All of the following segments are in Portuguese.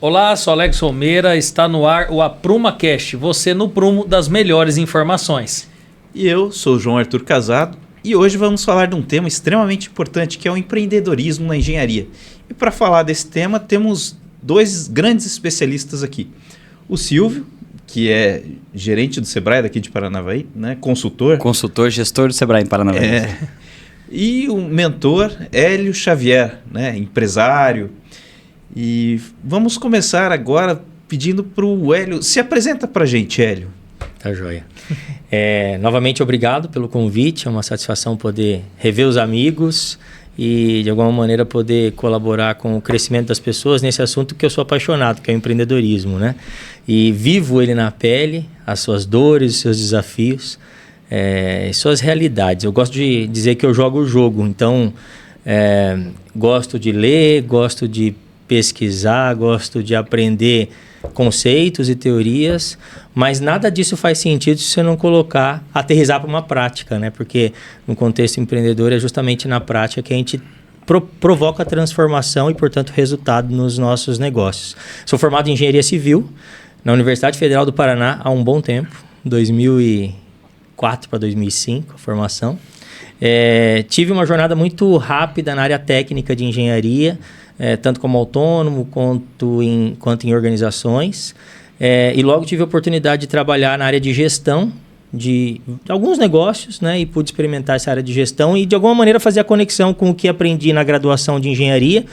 Olá, sou Alex Romeira, está no ar o AprumaCast, você no prumo das melhores informações. E eu sou o João Arthur Casado e hoje vamos falar de um tema extremamente importante que é o empreendedorismo na engenharia. E para falar desse tema temos dois grandes especialistas aqui. O Silvio, que é gerente do Sebrae daqui de Paranavaí, né? Consultor, gestor do Sebrae em Paranavaí. E o mentor Hélio Xavier, né? Empresário. E vamos começar agora pedindo para o Hélio. Se apresenta para a gente, Hélio. Tá joia. Novamente, obrigado pelo convite. É uma satisfação poder rever os amigos e, de alguma maneira, poder colaborar com o crescimento das pessoas nesse assunto que eu sou apaixonado, que é o empreendedorismo, né? E vivo ele na pele, as suas dores, os seus desafios, suas realidades. Eu gosto de dizer que eu jogo o jogo. Então, gosto de ler, gosto de pesquisar, gosto de aprender conceitos e teorias, mas nada disso faz sentido se você não aterrizar para uma prática, né? Porque no contexto empreendedor é justamente na prática que a gente provoca transformação e, portanto, resultado nos nossos negócios. Sou formado em Engenharia Civil na Universidade Federal do Paraná há um bom tempo, 2004 para 2005, a formação. Tive uma jornada muito rápida na área técnica de engenharia, tanto como autônomo quanto em organizações. E logo tive a oportunidade de trabalhar na área de gestão de alguns negócios, né? E pude experimentar essa área de gestão e, de alguma maneira, fazer a conexão com o que aprendi na graduação de engenharia,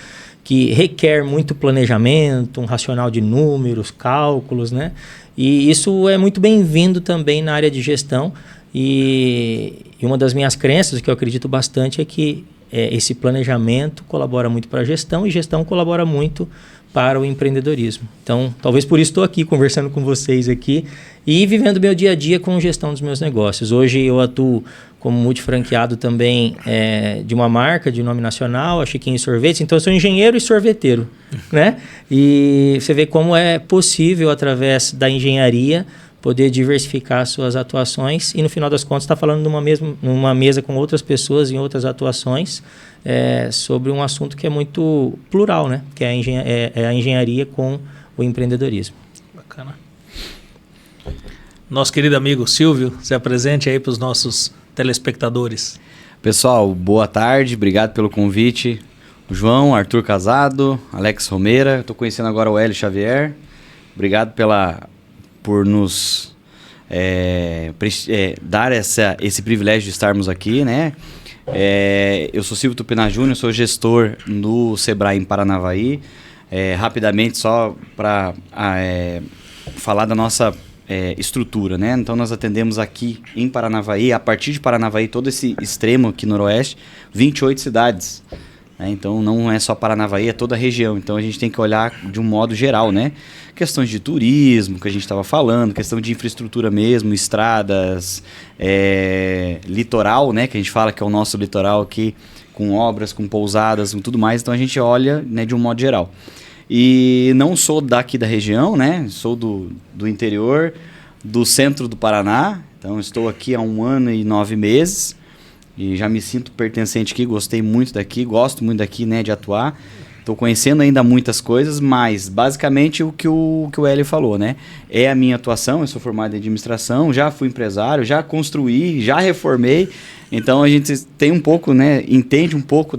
que requer muito planejamento, um racional de números, cálculos, né? E isso é muito bem-vindo também na área de gestão. E uma das minhas crenças, que eu acredito bastante, é que esse planejamento colabora muito para a gestão e gestão colabora muito para o empreendedorismo. Então, talvez por isso estou aqui conversando com vocês aqui e vivendo meu dia a dia com gestão dos meus negócios. Hoje eu atuo como multifranqueado também de uma marca de nome nacional, a Chiquinho Sorvetes. Então, eu sou engenheiro e sorveteiro, né? E você vê como é possível, através da engenharia, poder diversificar suas atuações e, no final das contas, está falando numa mesa com outras pessoas em outras atuações sobre um assunto que é muito plural, né? Que é a engenharia com o empreendedorismo. Bacana. Nosso querido amigo Silvio, se apresente aí para os nossos telespectadores. Pessoal, boa tarde, obrigado pelo convite. O João, Arthur Casado, Alex Romeira, estou conhecendo agora o Hélio Xavier. Obrigado por nos dar esse privilégio de estarmos aqui, né? Eu sou Silvio Tupinã Júnior, sou gestor no Sebrae em Paranavaí. Rapidamente, só para falar da nossa estrutura, né? Então, nós atendemos aqui em Paranavaí, a partir de Paranavaí, todo esse extremo aqui noroeste, 28 cidades. Então, não é só Paranavaí, é toda a região. Então, a gente tem que olhar de um modo geral, né? Questões de turismo, que a gente estava falando, questão de infraestrutura mesmo, estradas, litoral, né? Que a gente fala que é o nosso litoral aqui, com obras, com pousadas, com tudo mais. Então, a gente olha, né, de um modo geral. E não sou daqui da região, né? Sou do interior, do centro do Paraná. Então, estou aqui há 1 ano e 9 meses. E já me sinto pertencente aqui, gostei muito daqui, gosto muito daqui, né, de atuar. Estou conhecendo ainda muitas coisas, mas basicamente o que o Hélio falou, né? É a minha atuação, eu sou formado em administração, já fui empresário, já construí, já reformei. Então a gente tem um pouco, né, entende um pouco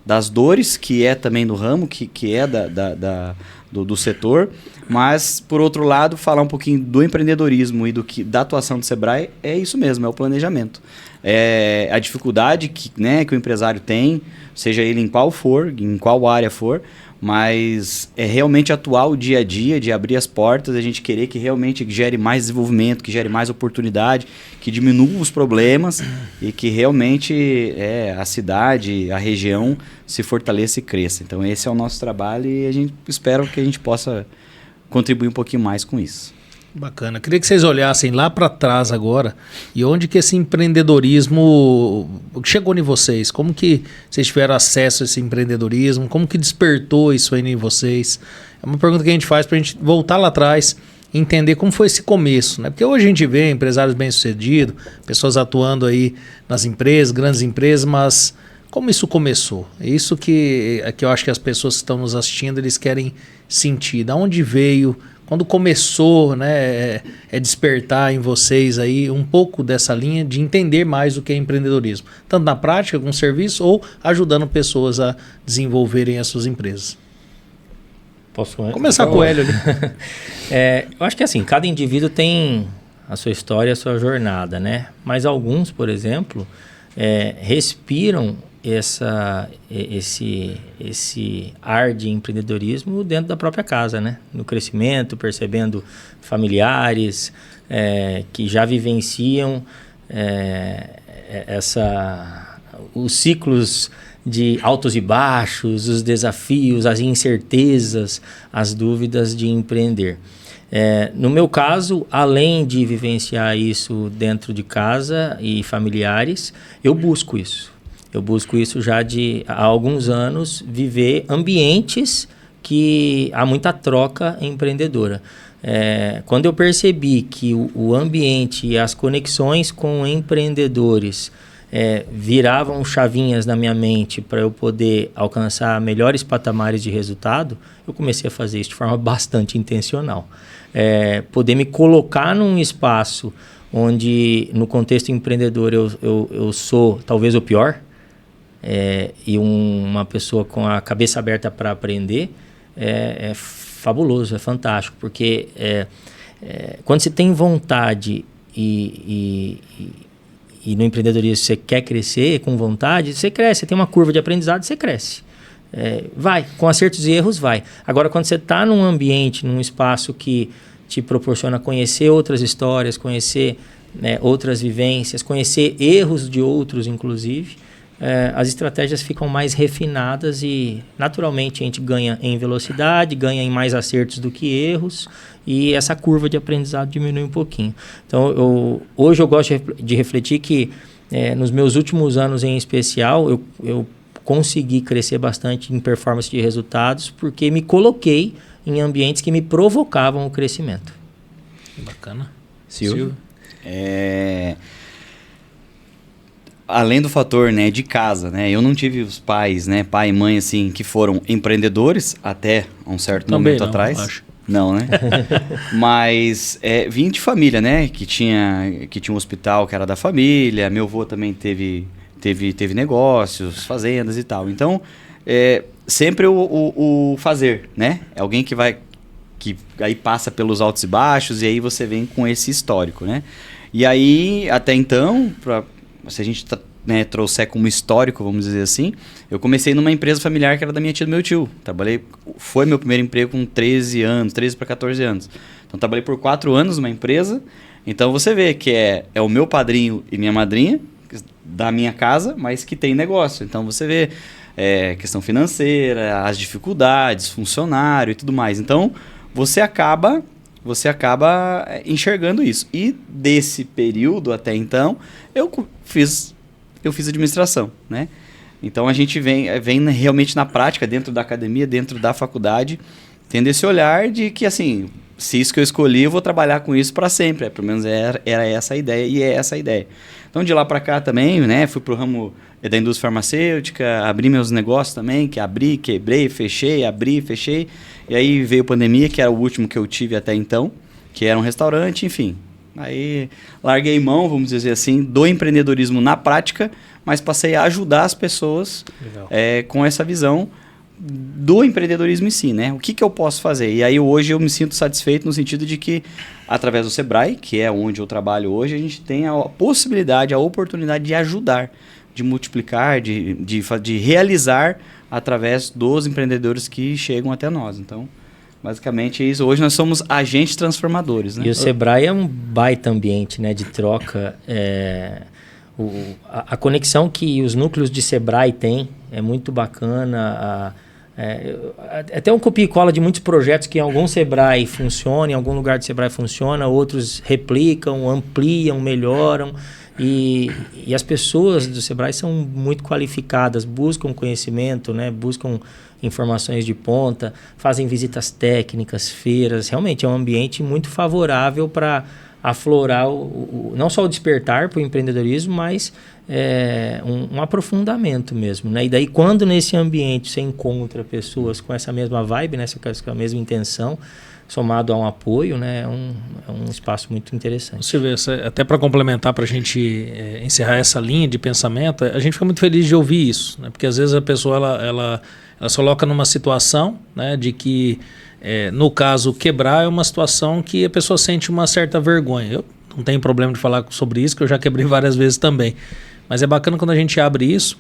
das dores, que é também do ramo, que é do setor. Mas, por outro lado, falar um pouquinho do empreendedorismo e da atuação do Sebrae é isso mesmo, é o planejamento. É a dificuldade que o empresário tem, seja ele em qual área for, mas é realmente atuar o dia a dia, de abrir as portas, a gente querer que realmente gere mais desenvolvimento, que gere mais oportunidade, que diminua os problemas e que realmente a cidade, a região se fortaleça e cresça. Então esse é o nosso trabalho e a gente espera que a gente possa contribuir um pouquinho mais com isso. Bacana. Queria que vocês olhassem lá para trás agora e onde que esse empreendedorismo chegou em vocês. Como que vocês tiveram acesso a esse empreendedorismo? Como que despertou isso aí em vocês? É uma pergunta que a gente faz para a gente voltar lá atrás e entender como foi esse começo, né? Porque hoje a gente vê empresários bem-sucedidos, pessoas atuando aí nas empresas, grandes empresas, mas Como isso começou? É isso que eu acho que as pessoas que estão nos assistindo, eles querem sentir. Da onde veio? Quando começou, né, despertar em vocês aí um pouco dessa linha de entender mais o que é empreendedorismo. Tanto na prática, com serviço, ou ajudando pessoas a desenvolverem as suas empresas. Posso começar com o Hélio ali. Eu acho que assim, cada indivíduo tem a sua história, a sua jornada, né? Mas alguns, por exemplo, respiram esse ar de empreendedorismo dentro da própria casa, né? No crescimento, percebendo familiares que já vivenciam os ciclos de altos e baixos, os desafios, as incertezas, as dúvidas de empreender. No meu caso, além de vivenciar isso dentro de casa e familiares, eu busco isso. Eu busco isso já há alguns anos, viver ambientes que há muita troca empreendedora. Quando eu percebi que o ambiente e as conexões com empreendedores viravam chavinhas na minha mente para eu poder alcançar melhores patamares de resultado, eu comecei a fazer isso de forma bastante intencional. Poder me colocar num espaço onde, no contexto empreendedor, eu sou talvez o pior, e uma pessoa com a cabeça aberta para aprender, é fabuloso, é fantástico, porque quando você tem vontade e no empreendedorismo você quer crescer com vontade, você cresce, você tem uma curva de aprendizado, você cresce. Vai, com acertos e erros vai. Agora, quando você está num ambiente, num espaço que te proporciona conhecer outras histórias, conhecer outras vivências, conhecer erros de outros, inclusive, as estratégias ficam mais refinadas e naturalmente a gente ganha em velocidade, ganha em mais acertos do que erros e essa curva de aprendizado diminui um pouquinho. Então, hoje eu gosto de refletir que nos meus últimos anos em especial, eu consegui crescer bastante em performance de resultados porque me coloquei em ambientes que me provocavam o crescimento. Bacana. Silvio? Além do fator, né, de casa, né, eu não tive os pais, né, pai e mãe, assim, que foram empreendedores até um certo momento atrás. Acho. Não, né? Mas vim de família, né, que tinha um hospital que era da família, meu avô também teve negócios, fazendas e tal. Então, sempre o fazer, né? É alguém que aí passa pelos altos e baixos e aí você vem com esse histórico, né? E aí, até então, se a gente trouxer como histórico, vamos dizer assim, eu comecei numa empresa familiar que era da minha tia e do meu tio. Foi meu primeiro emprego com 13 para 14 anos. Então, trabalhei por 4 anos numa empresa. Então, você vê que é o meu padrinho e minha madrinha da minha casa, mas que tem negócio. Então, você vê questão financeira, as dificuldades, funcionário e tudo mais. Então, você acaba enxergando isso. E desse período até então, eu fiz administração, né? Então a gente vem realmente na prática, dentro da academia, dentro da faculdade, tendo esse olhar de que, assim, se isso que eu escolhi, eu vou trabalhar com isso para sempre. Pelo menos era essa a ideia e é essa a ideia. Então de lá para cá também, né? Fui pro ramo da indústria farmacêutica, abri meus negócios também, que abri, quebrei, fechei, abri, fechei. E aí veio a pandemia, que era o último que eu tive até então, que era um restaurante, enfim. Aí larguei mão, vamos dizer assim, do empreendedorismo na prática, mas passei a ajudar as pessoas com essa visão do empreendedorismo em si, né? O que eu posso fazer? E aí hoje eu me sinto satisfeito no sentido de que, através do Sebrae, que é onde eu trabalho hoje, a gente tem a possibilidade, a oportunidade de ajudar, de multiplicar, de realizar através dos empreendedores que chegam até nós. Então, basicamente é isso. Hoje nós somos agentes transformadores, né? E o Sebrae é um baita ambiente, né, de troca. A conexão que os núcleos de Sebrae têm é muito bacana. Até um copia e cola de muitos projetos que em algum Sebrae funciona, em algum lugar do Sebrae funciona, outros replicam, ampliam, melhoram. E as pessoas do Sebrae são muito qualificadas, buscam conhecimento, né? Buscam informações de ponta, fazem visitas técnicas, feiras. Realmente é um ambiente muito favorável para aflorar não só o despertar para o empreendedorismo, mas um aprofundamento mesmo, né? E daí quando nesse ambiente você encontra pessoas com essa mesma vibe, né? Com a mesma intenção, somado a um apoio, né? É um espaço muito interessante. Você vê, até para complementar, para a gente encerrar essa linha de pensamento, a gente fica muito feliz de ouvir isso, né? Porque às vezes a pessoa ela se coloca numa situação, né, de que, no caso, quebrar é uma situação que a pessoa sente uma certa vergonha. Eu não tenho problema de falar sobre isso, que eu já quebrei várias vezes também. Mas é bacana quando a gente abre isso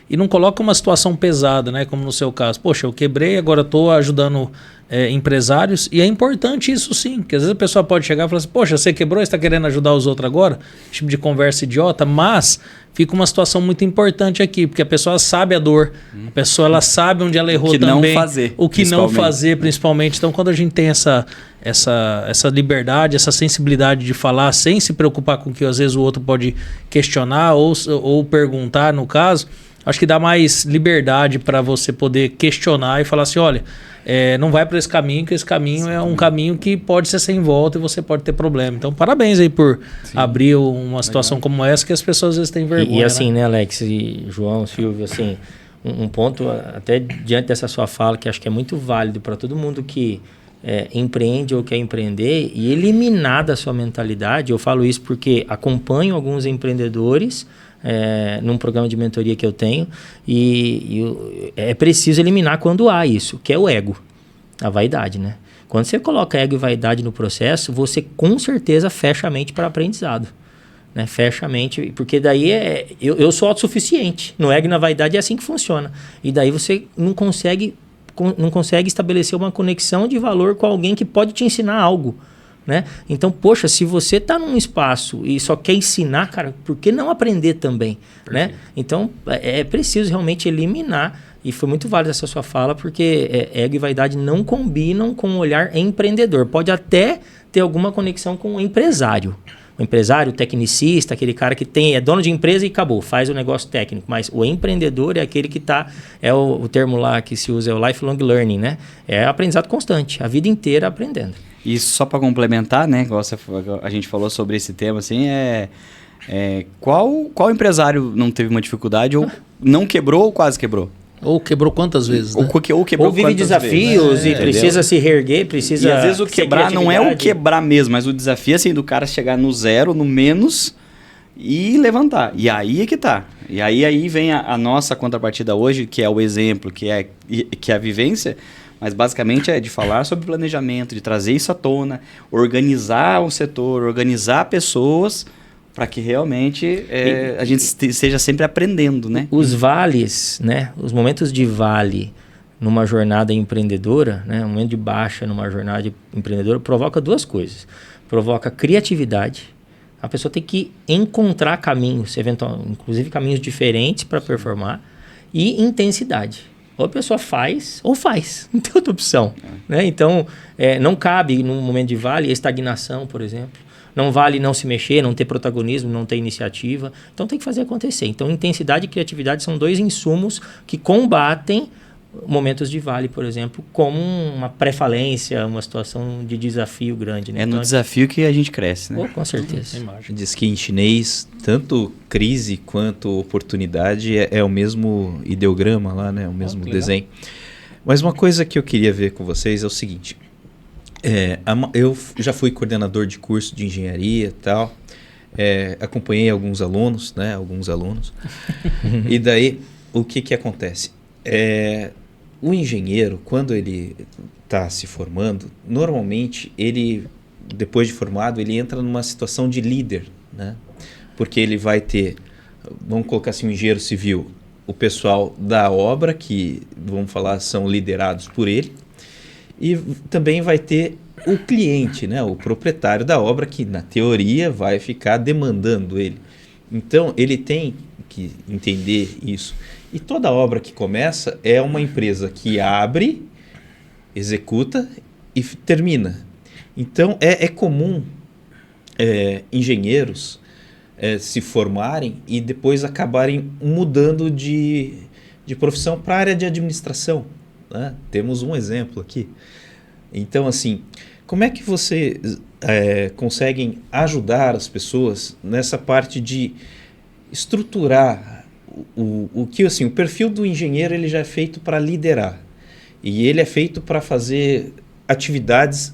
e não coloca uma situação pesada, né? Como no seu caso. Poxa, eu quebrei, agora estou ajudando empresários. E é importante isso sim, porque às vezes a pessoa pode chegar e falar assim, poxa, você quebrou e está querendo ajudar os outros agora? Tipo de conversa idiota, mas fica uma situação muito importante aqui, porque a pessoa sabe a dor, a pessoa ela sabe onde ela errou também. O que não fazer, principalmente. Então, quando a gente tem essa liberdade, essa sensibilidade de falar sem se preocupar com o que às vezes o outro pode questionar ou perguntar, no caso, acho que dá mais liberdade para você poder questionar e falar assim, olha, não vai para esse caminho, que esse caminho é um caminho que pode ser sem volta e você pode ter problema. Então, parabéns aí por abrir uma situação como essa, que as pessoas às vezes têm vergonha. E assim, né, Alex e João, Silvio, assim, um ponto até diante dessa sua fala, que acho que é muito válido para todo mundo que empreende ou quer empreender, e eliminar da sua mentalidade. Eu falo isso porque acompanho alguns empreendedores num programa de mentoria que eu tenho, e é preciso eliminar quando há isso, que é o ego, a vaidade, né? Quando você coloca ego e vaidade no processo, você com certeza fecha a mente para aprendizado, né? Fecha a mente, porque daí eu sou autossuficiente, no ego e na vaidade é assim que funciona, e daí você não consegue estabelecer uma conexão de valor com alguém que pode te ensinar algo, né? Então, poxa, se você está num espaço e só quer ensinar, cara, por que não aprender também? Né? Então, é preciso realmente eliminar, e foi muito válida essa sua fala, porque ego e vaidade não combinam com o olhar empreendedor. Pode até ter alguma conexão com o empresário. O empresário, o tecnicista, aquele cara que é dono de empresa e acabou, faz o negócio técnico. Mas o empreendedor é aquele que está, o termo lá que se usa é o lifelong learning, né? É aprendizado constante, a vida inteira aprendendo. E só para complementar, né, igual a gente falou sobre esse tema, assim, qual empresário não teve uma dificuldade ou não quebrou ou quase quebrou? Ou quebrou quantas vezes, né? Ou vive desafios e precisa se reerguer, precisa... E às vezes o quebrar não é o quebrar mesmo, mas o desafio assim, do cara chegar no zero, no menos e levantar. E aí é que tá. E aí vem a nossa contrapartida hoje, que é o exemplo, que é a vivência, mas basicamente é de falar sobre planejamento, de trazer isso à tona, organizar o setor, organizar pessoas, para que realmente a gente esteja sempre aprendendo, né? Os vales, né? Os momentos de vale numa jornada empreendedora, né? Um momento de baixa numa jornada empreendedora, provoca duas coisas. Provoca criatividade. A pessoa tem que encontrar caminhos, inclusive caminhos diferentes para performar, e intensidade. Ou a pessoa faz, ou faz. Não tem outra opção. Né? Então, não cabe, num momento de vale, a estagnação, por exemplo. Não vale não se mexer, não ter protagonismo, não ter iniciativa. Então, tem que fazer acontecer. Então, intensidade e criatividade são dois insumos que combatem momentos de vale, por exemplo, como uma pré-falência, uma situação de desafio grande. Né? No desafio que a gente cresce, né? Com certeza. Diz que em chinês, tanto crise quanto oportunidade é o mesmo ideograma lá, né? O mesmo desenho. Mas uma coisa que eu queria ver com vocês é o seguinte. Eu já fui coordenador de curso de engenharia e tal. Acompanhei alguns alunos, né? E daí, o que acontece? O engenheiro, quando ele está se formando, normalmente ele, depois de formado, ele entra numa situação de líder, né? Porque ele vai ter, vamos colocar assim, um engenheiro civil, o pessoal da obra, que, vamos falar, são liderados por ele, e também vai ter o cliente, né? O proprietário da obra, que na teoria vai ficar demandando ele. Então, ele tem que entender isso. E toda obra que começa é uma empresa que abre, executa e termina. Então, é comum engenheiros se formarem e depois acabarem mudando de profissão para a área de administração. Né? Temos um exemplo aqui. Então, assim, como é que vocês conseguem ajudar as pessoas nessa parte de estruturar o que assim, o perfil do engenheiro ele já é feito para liderar e ele é feito para fazer atividades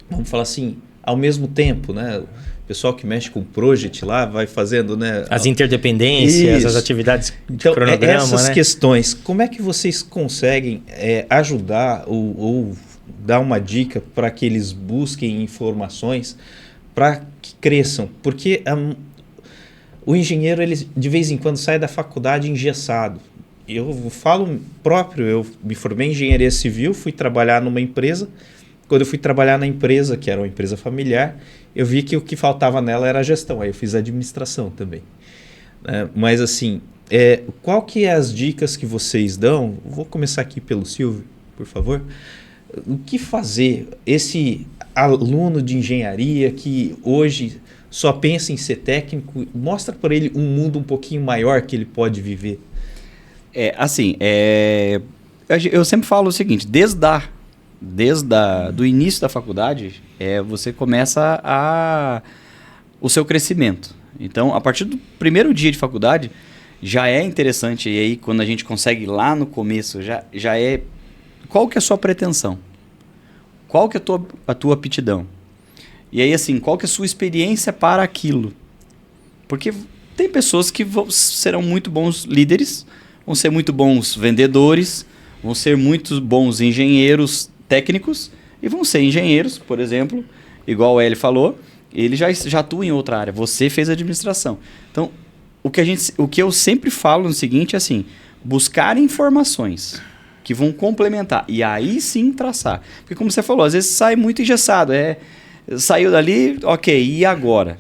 vamos falar assim, ao mesmo tempo, né? O pessoal que mexe com o project lá vai fazendo, né? As interdependências, as atividades de então, cronograma, essas né? questões, como é que vocês conseguem ajudar ou dar uma dica para que eles busquem informações para que cresçam? Porque o engenheiro, ele de vez em quando sai da faculdade engessado. Eu falo próprio, eu me formei em engenharia civil, fui trabalhar numa empresa. Quando eu fui trabalhar na empresa, que era uma empresa familiar, eu vi que o que faltava nela era a gestão. Aí eu fiz administração também. Mas assim, qual que é as dicas que vocês dão? Vou começar aqui pelo Silvio, por favor. O que fazer? Esse aluno de engenharia que hoje só pensa em ser técnico, mostra para ele um mundo um pouquinho maior que ele pode viver. Eu sempre falo o seguinte, desde do início da faculdade, você começa o seu crescimento. Então, a partir do primeiro dia de faculdade, já é interessante, e aí quando a gente consegue lá no começo, já é... Qual que é a sua pretensão? Qual que é a tua aptidão? E aí, assim, qual que é a sua experiência para aquilo? Porque tem pessoas que serão muito bons líderes, vão ser muito bons vendedores, vão ser muito bons engenheiros técnicos e vão ser engenheiros, por exemplo, igual o Eli falou, ele já atua em outra área, você fez administração. Então, o que eu sempre falo no seguinte é assim, buscar informações que vão complementar e aí sim traçar. Porque como você falou, às vezes sai muito engessado, saiu dali, ok, e agora?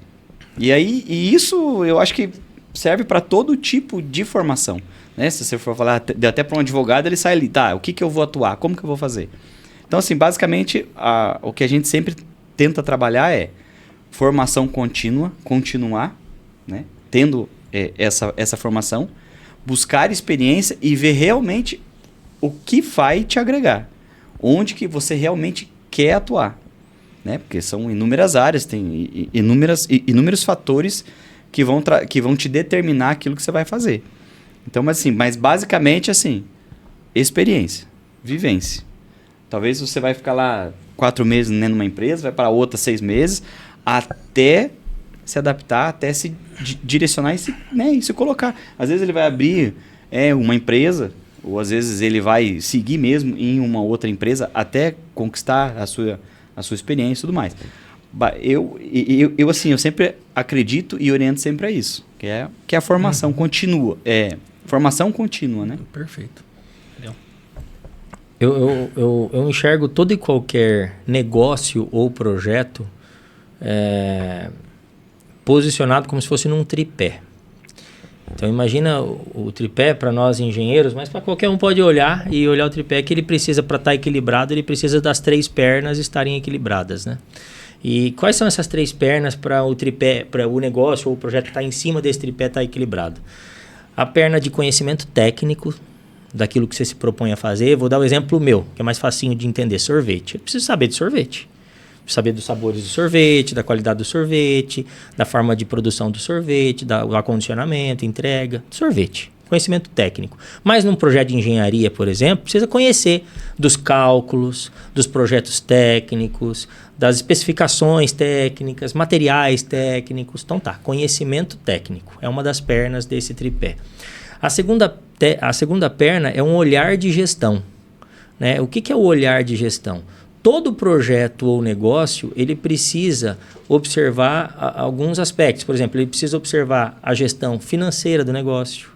E isso eu acho que serve para todo tipo de formação. Né? Se você for falar até para um advogado, ele sai ali, tá, o que eu vou atuar, como que eu vou fazer? Então, assim, basicamente, o que a gente sempre tenta trabalhar é formação contínua, continuar, né? Tendo essa formação, buscar experiência e ver realmente o que vai te agregar, onde que você realmente quer atuar. Né? Porque são inúmeras áreas, tem inúmeros fatores que vão te determinar aquilo que você vai fazer. Então, mas basicamente, assim, experiência, vivência. Talvez você vai ficar lá 4 meses numa empresa, vai para outra 6 meses, até se adaptar, até se direcionar e se colocar. Às vezes ele vai abrir uma empresa, ou às vezes ele vai seguir mesmo em uma outra empresa até conquistar a sua experiência e tudo mais. Eu sempre acredito e oriento sempre a isso, que é a formação contínua. Formação contínua, né? Perfeito. Eu enxergo todo e qualquer negócio ou projeto posicionado como se fosse num tripé. Então imagina o tripé para nós engenheiros, mas para qualquer um pode olhar o tripé que ele precisa para estar equilibrado, ele precisa das 3 pernas estarem equilibradas, né? E quais são essas 3 pernas para o tripé, para o negócio ou o projeto que está em cima desse tripé estar equilibrado? A perna de conhecimento técnico daquilo que você se propõe a fazer. Vou dar o exemplo meu, que é mais facinho de entender. Sorvete. Eu preciso saber de sorvete. Preciso saber dos sabores do sorvete, da qualidade do sorvete, da forma de produção do sorvete, do acondicionamento, entrega. Sorvete. Conhecimento técnico. Mas num projeto de engenharia, por exemplo, precisa conhecer dos cálculos, dos projetos técnicos, das especificações técnicas, materiais técnicos. Então tá, conhecimento técnico é uma das pernas desse tripé. A segunda perna é um olhar de gestão. Né? O que é o olhar de gestão? Todo projeto ou negócio, ele precisa observar alguns aspectos. Por exemplo, ele precisa observar a gestão financeira do negócio,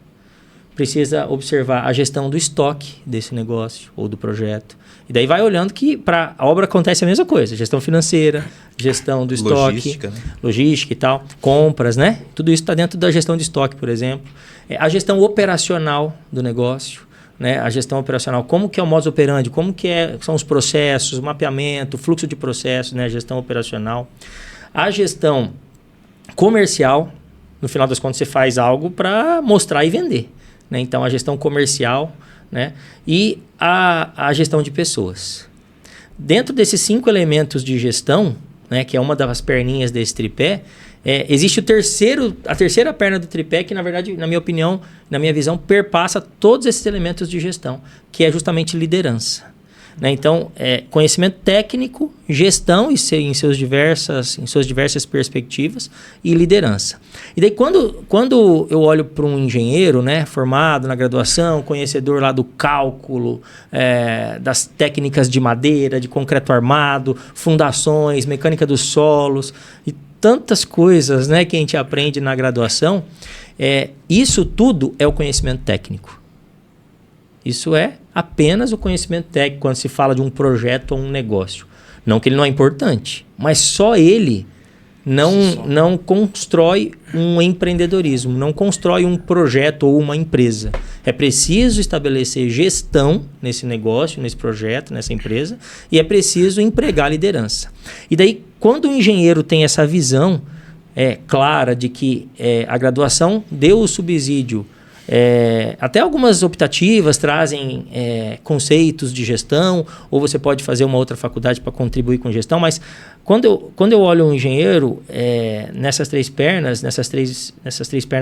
precisa observar a gestão do estoque desse negócio ou do projeto. E daí vai olhando que para a obra acontece a mesma coisa. Gestão financeira, gestão do estoque, logística e tal, compras, né? Tudo isso está dentro da gestão de estoque, por exemplo. A gestão operacional do negócio, né? A gestão operacional, como que é o modus operandi, como que são os processos, o mapeamento, o fluxo de processos, né? A gestão operacional. A gestão comercial, no final das contas você faz algo para mostrar e vender. Né? Então, a gestão comercial, né? E a gestão de pessoas. Dentro desses 5 elementos de gestão, né, que é uma das perninhas desse tripé, existe a terceira perna do tripé que, na verdade, na minha opinião, na minha visão, perpassa todos esses elementos de gestão, que é justamente liderança. Né? Então, conhecimento técnico, gestão em suas diversas perspectivas e liderança. E daí, quando eu olho para um engenheiro, né, formado na graduação, conhecedor lá do cálculo, das técnicas de madeira, de concreto armado, fundações, mecânica dos solos e tantas coisas, né, que a gente aprende na graduação, isso tudo é o conhecimento técnico. Isso é apenas o conhecimento técnico quando se fala de um projeto ou um negócio. Não que ele não é importante, mas só ele não constrói um empreendedorismo, não constrói um projeto ou uma empresa. É preciso estabelecer gestão nesse negócio, nesse projeto, nessa empresa, e é preciso empregar liderança. E daí, quando o engenheiro tem essa visão clara de que a graduação deu o subsídio, até algumas optativas trazem conceitos de gestão, ou você pode fazer uma outra faculdade para contribuir com gestão, mas quando eu olho um engenheiro nessas três pernas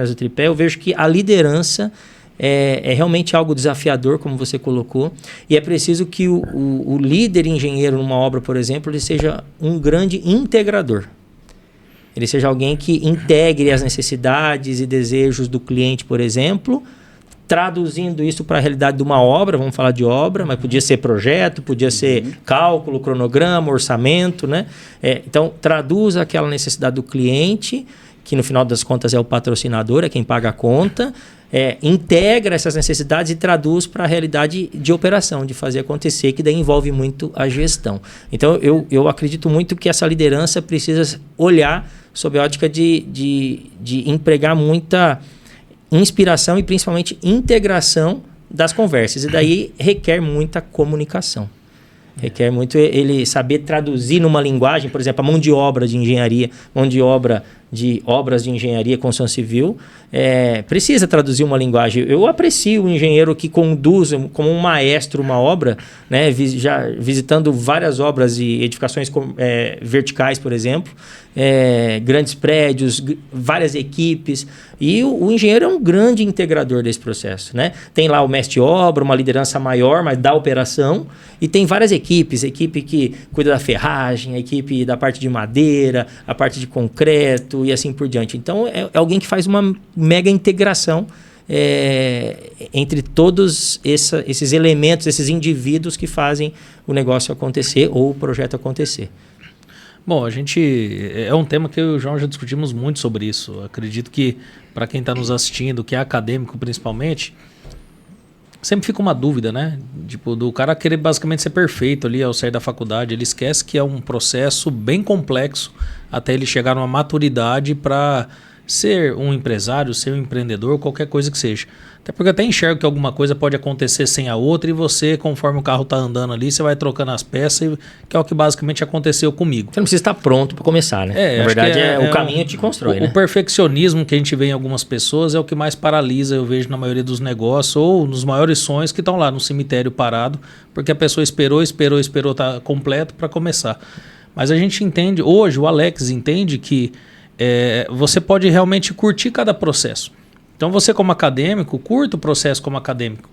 do tripé, eu vejo que a liderança é realmente algo desafiador, como você colocou, e é preciso que o líder engenheiro numa obra, por exemplo, ele seja um grande integrador. Ele seja alguém que integre as necessidades e desejos do cliente, por exemplo, traduzindo isso para a realidade de uma obra, vamos falar de obra, mas podia ser projeto, podia ser cálculo, cronograma, orçamento, né? Então, traduza aquela necessidade do cliente, que no final das contas é o patrocinador, é quem paga a conta, integra essas necessidades e traduz para a realidade de operação, de fazer acontecer, que daí envolve muito a gestão. Então, eu acredito muito que essa liderança precisa olhar sob a ótica de empregar muita inspiração e principalmente integração das conversas. E daí requer muita comunicação. Requer muito ele saber traduzir numa linguagem, por exemplo, a mão de obra de engenharia, mão de obra de obras de engenharia, construção civil, precisa traduzir uma linguagem. Eu aprecio o engenheiro que conduz como um maestro uma obra, né, já visitando várias obras e edificações verticais, por exemplo, grandes prédios, várias equipes, e o engenheiro é um grande integrador desse processo, né? Tem lá o mestre de obra, uma liderança maior, mas da operação, e tem várias equipes, a equipe que cuida da ferragem, a equipe da parte de madeira, a parte de concreto e assim por diante. Então, é alguém que faz uma mega integração entre todos esses elementos, esses indivíduos que fazem o negócio acontecer ou o projeto acontecer. Bom, é um tema que eu e o João já discutimos muito sobre isso. Eu acredito que para quem está nos assistindo, que é acadêmico principalmente, sempre fica uma dúvida, né? Tipo, do cara querer basicamente ser perfeito ali ao sair da faculdade. Ele esquece que é um processo bem complexo até ele chegar numa maturidade para ser um empresário, ser um empreendedor, qualquer coisa que seja. Até porque eu até enxergo que alguma coisa pode acontecer sem a outra e você, conforme o carro está andando ali, você vai trocando as peças, que é o que basicamente aconteceu comigo. Você não precisa estar pronto para começar, né? Na verdade, o caminho te constrói, né? O perfeccionismo que a gente vê em algumas pessoas é o que mais paralisa, eu vejo na maioria dos negócios, ou nos maiores sonhos que estão lá no cemitério parado, porque a pessoa esperou estar completo para começar. Mas a gente entende, hoje o Alex entende que você pode realmente curtir cada processo. Então você como acadêmico, curta o processo como acadêmico.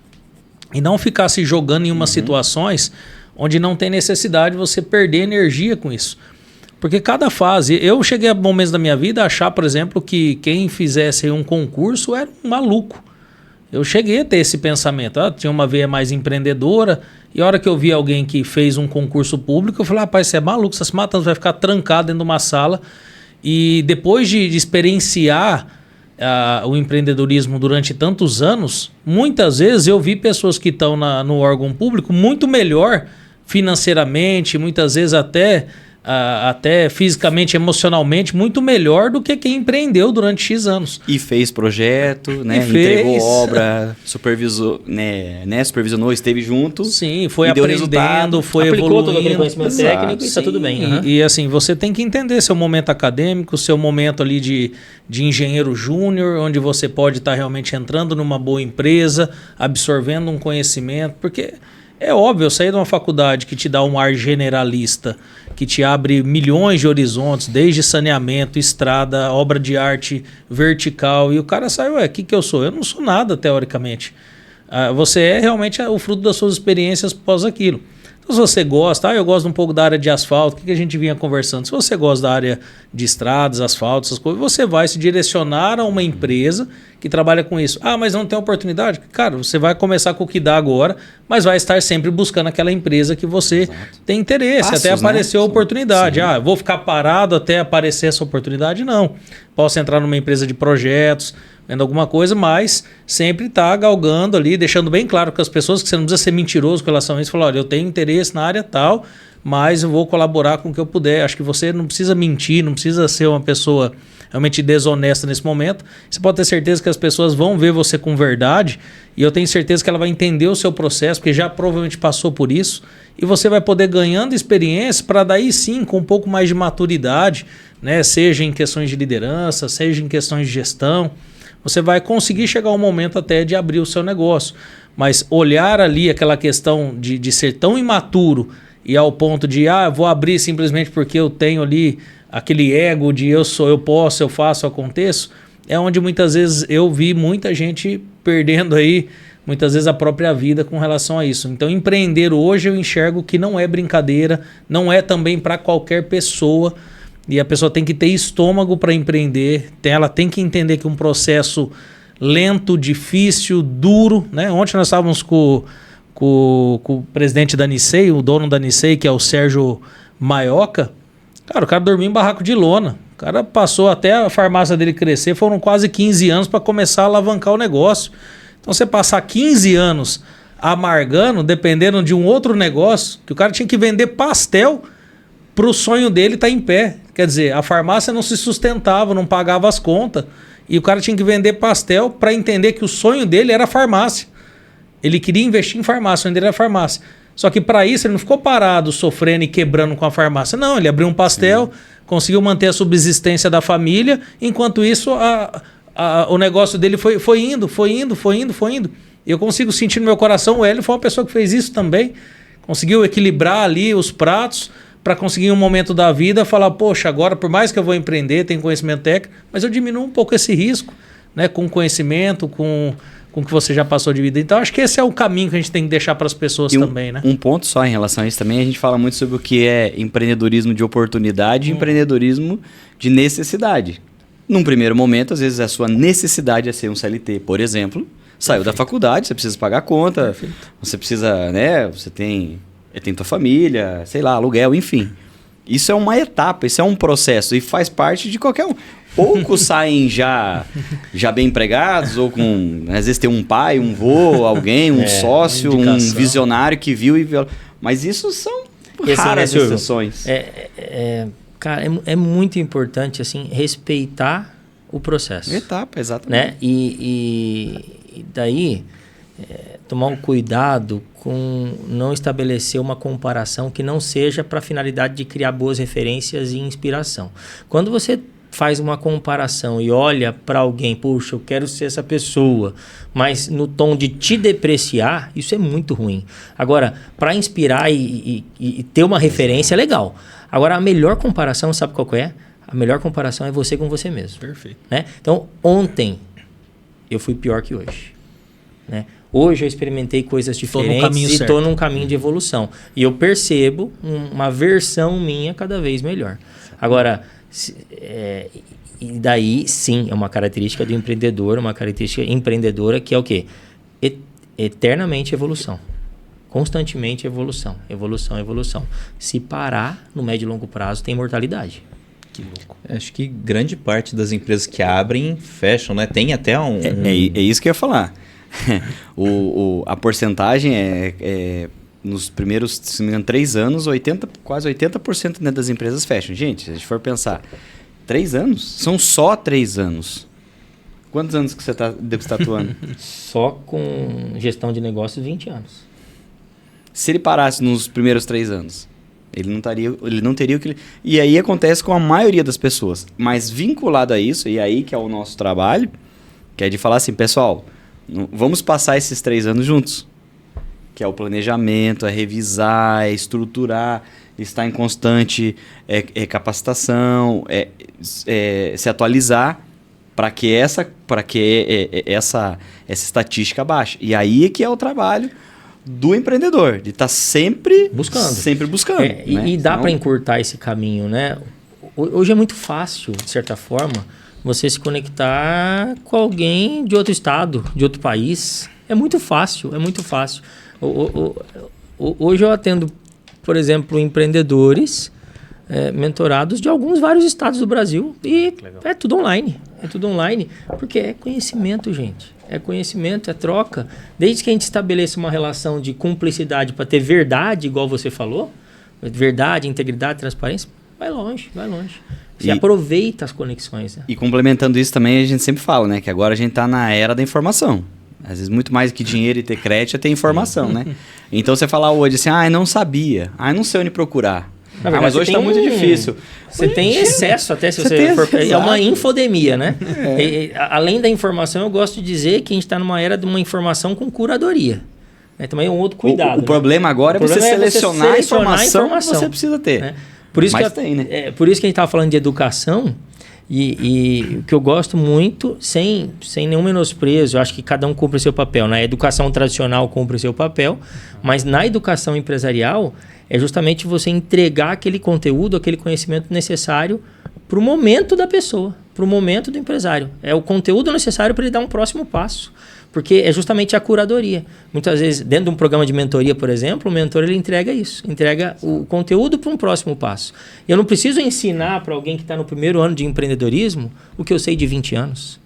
E não ficar se jogando em umas situações onde não tem necessidade de você perder energia com isso. Porque cada fase... Eu cheguei a momentos da minha vida a achar, por exemplo, que quem fizesse um concurso era um maluco. Eu cheguei a ter esse pensamento. Tinha uma veia mais empreendedora. E a hora que eu vi alguém que fez um concurso público, eu falei, rapaz, você é maluco, você está se matando, você vai ficar trancado dentro de uma sala. E depois de experienciar o empreendedorismo durante tantos anos, muitas vezes eu vi pessoas que estão no órgão público muito melhor financeiramente, muitas vezes até fisicamente, emocionalmente, muito melhor do que quem empreendeu durante X anos. E fez projeto, né? Entregou obra, supervisou, né? Supervisionou, esteve junto. Sim, foi aprendendo, foi aplicou evoluindo. Todo aquele conhecimento técnico e está tudo bem. E assim, você tem que entender seu momento acadêmico, seu momento ali de engenheiro júnior, onde você pode estar realmente entrando numa boa empresa, absorvendo um conhecimento, porque É óbvio, eu saí de uma faculdade que te dá um ar generalista, que te abre milhões de horizontes, desde saneamento, estrada, obra de arte vertical, e o cara sai, ué, o que eu sou? Eu não sou nada, teoricamente. Você é realmente o fruto das suas experiências após aquilo. Então, se você gosta, eu gosto um pouco da área de asfalto, o que a gente vinha conversando? Se você gosta da área de estradas, asfalto, essas coisas, você vai se direcionar a uma empresa que trabalha com isso. Mas não tem oportunidade? Cara, você vai começar com o que dá agora, mas vai estar sempre buscando aquela empresa que você tem interesse, até aparecer a oportunidade. Eu vou ficar parado até aparecer essa oportunidade? Não. Posso entrar numa empresa de projetos, vendo alguma coisa, mas sempre está galgando ali, deixando bem claro com as pessoas que você não precisa ser mentiroso com relação a isso. Falar, olha, eu tenho interesse na área tal, mas eu vou colaborar com o que eu puder. Acho que você não precisa mentir, não precisa ser uma pessoa realmente desonesta nesse momento. Você pode ter certeza que as pessoas vão ver você com verdade, e eu tenho certeza que ela vai entender o seu processo, porque já provavelmente passou por isso, e você vai poder ganhando experiência para daí sim, com um pouco mais de maturidade, né? Seja em questões de liderança, seja em questões de gestão, você vai conseguir chegar ao momento até de abrir o seu negócio. Mas olhar ali aquela questão de ser tão imaturo e ao ponto de, vou abrir simplesmente porque eu tenho ali aquele ego de eu posso, eu faço, eu aconteço, é onde muitas vezes eu vi muita gente perdendo aí, muitas vezes a própria vida com relação a isso. Então, empreender hoje eu enxergo que não é brincadeira, não é também para qualquer pessoa. E a pessoa tem que ter estômago para empreender, ela tem que entender que um processo lento, difícil, duro, né? Ontem nós estávamos com o presidente da Nissei, o dono da Nissei, que é o Sérgio Maioca. Cara, o cara dormia em barraco de lona. O cara passou até a farmácia dele crescer, foram quase 15 anos para começar a alavancar o negócio. Então você passar 15 anos amargando, dependendo de um outro negócio, que o cara tinha que vender pastel para o sonho dele estar em pé. Quer dizer, a farmácia não se sustentava, não pagava as contas. E o cara tinha que vender pastel para entender que o sonho dele era a farmácia. Ele queria investir em farmácia, o sonho dele era a farmácia. Só que para isso ele não ficou parado, sofrendo e quebrando com a farmácia. Não, ele abriu um pastel, conseguiu manter a subsistência da família. Enquanto isso, o negócio dele foi indo. E eu consigo sentir no meu coração, o Hélio foi uma pessoa que fez isso também. Conseguiu equilibrar ali os pratos para conseguir em um momento da vida falar, poxa, agora por mais que eu vou empreender, tenho conhecimento técnico, mas eu diminuo um pouco esse risco, né, com conhecimento, com o que você já passou de vida. Então acho que esse é o caminho que a gente tem que deixar para as pessoas também, né? Um ponto só em relação a isso também, a gente fala muito sobre o que é empreendedorismo de oportunidade e empreendedorismo de necessidade. Num primeiro momento, às vezes a sua necessidade é ser um CLT, por exemplo, saiu da faculdade, você precisa pagar a conta, você precisa, né, você tem tua família, sei lá, aluguel, enfim. Isso é uma etapa, isso é um processo e faz parte de qualquer um. Poucos saem já bem empregados ou com... Às vezes tem um pai, um vô, alguém, um sócio, um visionário que viu e viu. Mas isso são raras exceções. Cara, é muito importante assim, respeitar o processo. Etapa, exatamente. Né? E daí... tomar um cuidado com não estabelecer uma comparação que não seja para a finalidade de criar boas referências e inspiração. Quando você faz uma comparação e olha para alguém, puxa, eu quero ser essa pessoa, mas no tom de te depreciar, isso é muito ruim. Agora, para inspirar e ter uma referência é legal. Agora, a melhor comparação, sabe qual é? A melhor comparação é você com você mesmo. Perfeito. Né? Então, ontem eu fui pior que hoje. Né? Hoje eu experimentei coisas diferentes e estou num caminho de evolução. E eu percebo uma versão minha cada vez melhor. Agora, e daí sim, é uma característica do empreendedor, uma característica empreendedora que é o quê? Eternamente evolução. Constantemente evolução. Evolução. Se parar no médio e longo prazo, tem mortalidade. Que louco. Acho que grande parte das empresas que abrem, fecham, né? Tem até um... É isso que eu ia falar. A porcentagem nos primeiros, se não me engano, 3 anos, quase 80%, né, das empresas fecham. Gente, se a gente for pensar, 3 anos? São só 3 anos. Quantos anos que você deve estar atuando? Só com gestão de negócios, 20 anos. Se ele parasse nos primeiros 3 anos, ele não teria o que... E aí acontece com a maioria das pessoas. Mas vinculado a isso, e aí que é o nosso trabalho, que é de falar assim, pessoal... Vamos passar esses 3 anos juntos. que é o planejamento, é revisar, é estruturar, estar em constante capacitação, se atualizar para que essa estatística baixe. E aí é que é o trabalho do empreendedor, de estar sempre buscando. Né? E dá para encurtar esse caminho, né? Hoje é muito fácil, de certa forma, você se conectar com alguém de outro estado, de outro país. É muito fácil, é muito fácil. Hoje eu atendo, por exemplo, empreendedores mentorados de vários estados do Brasil e é tudo online. É tudo online, porque é conhecimento, gente. É conhecimento, é troca. Desde que a gente estabeleça uma relação de cumplicidade para ter verdade, igual você falou, verdade, integridade, transparência, vai longe, vai longe. Você aproveita as conexões. Né? E complementando isso também, a gente sempre fala, né? Que agora a gente está na era da informação. Às vezes, muito mais que dinheiro e ter crédito é ter informação, né? Então, você falar hoje assim, não sabia. Não sei onde procurar. Verdade, mas hoje está muito difícil. Você tem excesso até se você for... É uma infodemia, né? Além da informação, eu gosto de dizer que a gente está numa era de uma informação com curadoria. Também é um outro cuidado. O problema agora é você selecionar a informação que você precisa ter. Né? Por isso por isso que a gente estava falando de educação e o que eu gosto muito, sem nenhum menosprezo, eu acho que cada um cumpre seu papel. Na educação tradicional cumpre seu papel, mas na educação empresarial é justamente você entregar aquele conteúdo, aquele conhecimento necessário para o momento da pessoa, para o momento do empresário. É o conteúdo necessário para ele dar um próximo passo. Porque é justamente a curadoria. Muitas vezes, dentro de um programa de mentoria, por exemplo, o mentor ele entrega isso. Entrega o conteúdo para um próximo passo. Eu não preciso ensinar para alguém que está no primeiro ano de empreendedorismo o que eu sei de 20 anos.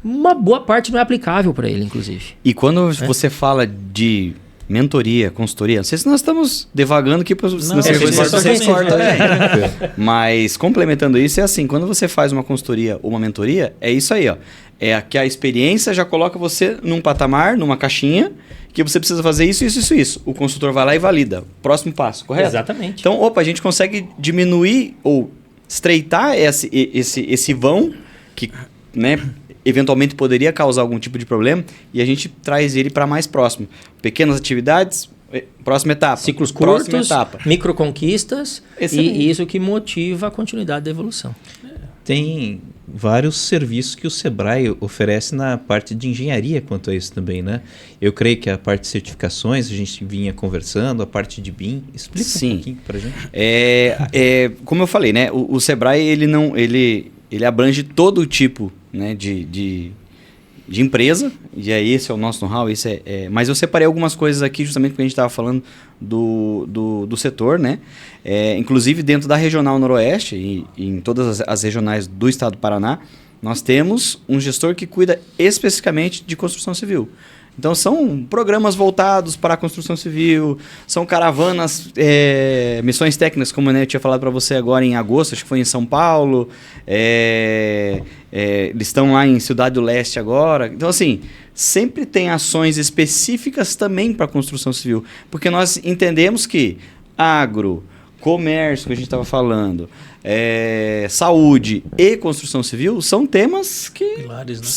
Uma boa parte não é aplicável para ele, inclusive. E quando você fala de mentoria, consultoria, não sei se nós estamos devagando aqui para vocês cortam. Mas complementando isso, é assim, quando você faz uma consultoria ou uma mentoria, é isso aí, ó. É que a experiência já coloca você num patamar, numa caixinha, que você precisa fazer isso. O consultor vai lá e valida. Próximo passo, correto? Exatamente. Então, a gente consegue diminuir ou estreitar esse vão que, né, eventualmente poderia causar algum tipo de problema e a gente traz ele para mais próximo. Pequenas atividades, próxima etapa. Ciclos curtos, microconquistas e isso que motiva a continuidade da evolução. Tem vários serviços que o Sebrae oferece na parte de engenharia quanto a isso também, né? Eu creio que a parte de certificações, a gente vinha conversando, a parte de BIM. Explica um pouquinho para a gente. Como eu falei, né? O Sebrae ele abrange todo tipo, né, de empresa, e aí esse é o nosso know-how, mas eu separei algumas coisas aqui justamente porque a gente estava falando do setor, né? Inclusive dentro da Regional Noroeste e em todas as regionais do estado do Paraná, nós temos um gestor que cuida especificamente de construção civil. Então, são programas voltados para a construção civil, são caravanas, missões técnicas, como eu tinha falado para você agora em agosto, acho que foi em São Paulo, eles estão lá em Cidade do Leste agora. Então, assim, sempre tem ações específicas também para a construção civil, porque nós entendemos que agro, comércio, que a gente estava falando, saúde e construção civil são temas que pilares, né?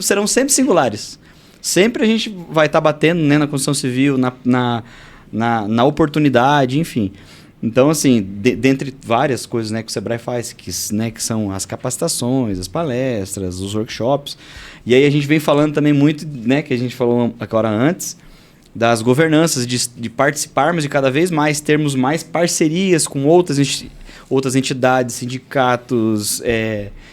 serão sempre singulares. Sempre a gente vai estar batendo, né, na construção civil, na oportunidade, enfim. Então, assim, dentre várias coisas, né, que o Sebrae faz, que são as capacitações, as palestras, os workshops. E aí a gente vem falando também muito, né, que a gente falou agora antes, das governanças, de participarmos de cada vez mais, termos mais parcerias com outras entidades, sindicatos,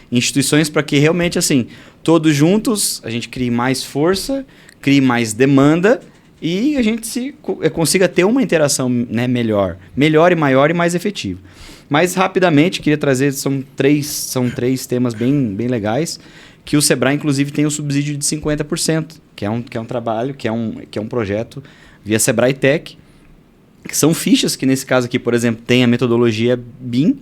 instituições, para que realmente, assim, todos juntos a gente crie mais força, crie mais demanda e a gente consiga ter uma interação, né, melhor e maior e mais efetiva. Mas, rapidamente, queria trazer, são três temas bem, bem legais, que o Sebrae, inclusive, tem o subsídio de 50%, que é um trabalho, que é um projeto via Sebrae Tech, que são fichas que, nesse caso aqui, por exemplo, tem a metodologia BIM,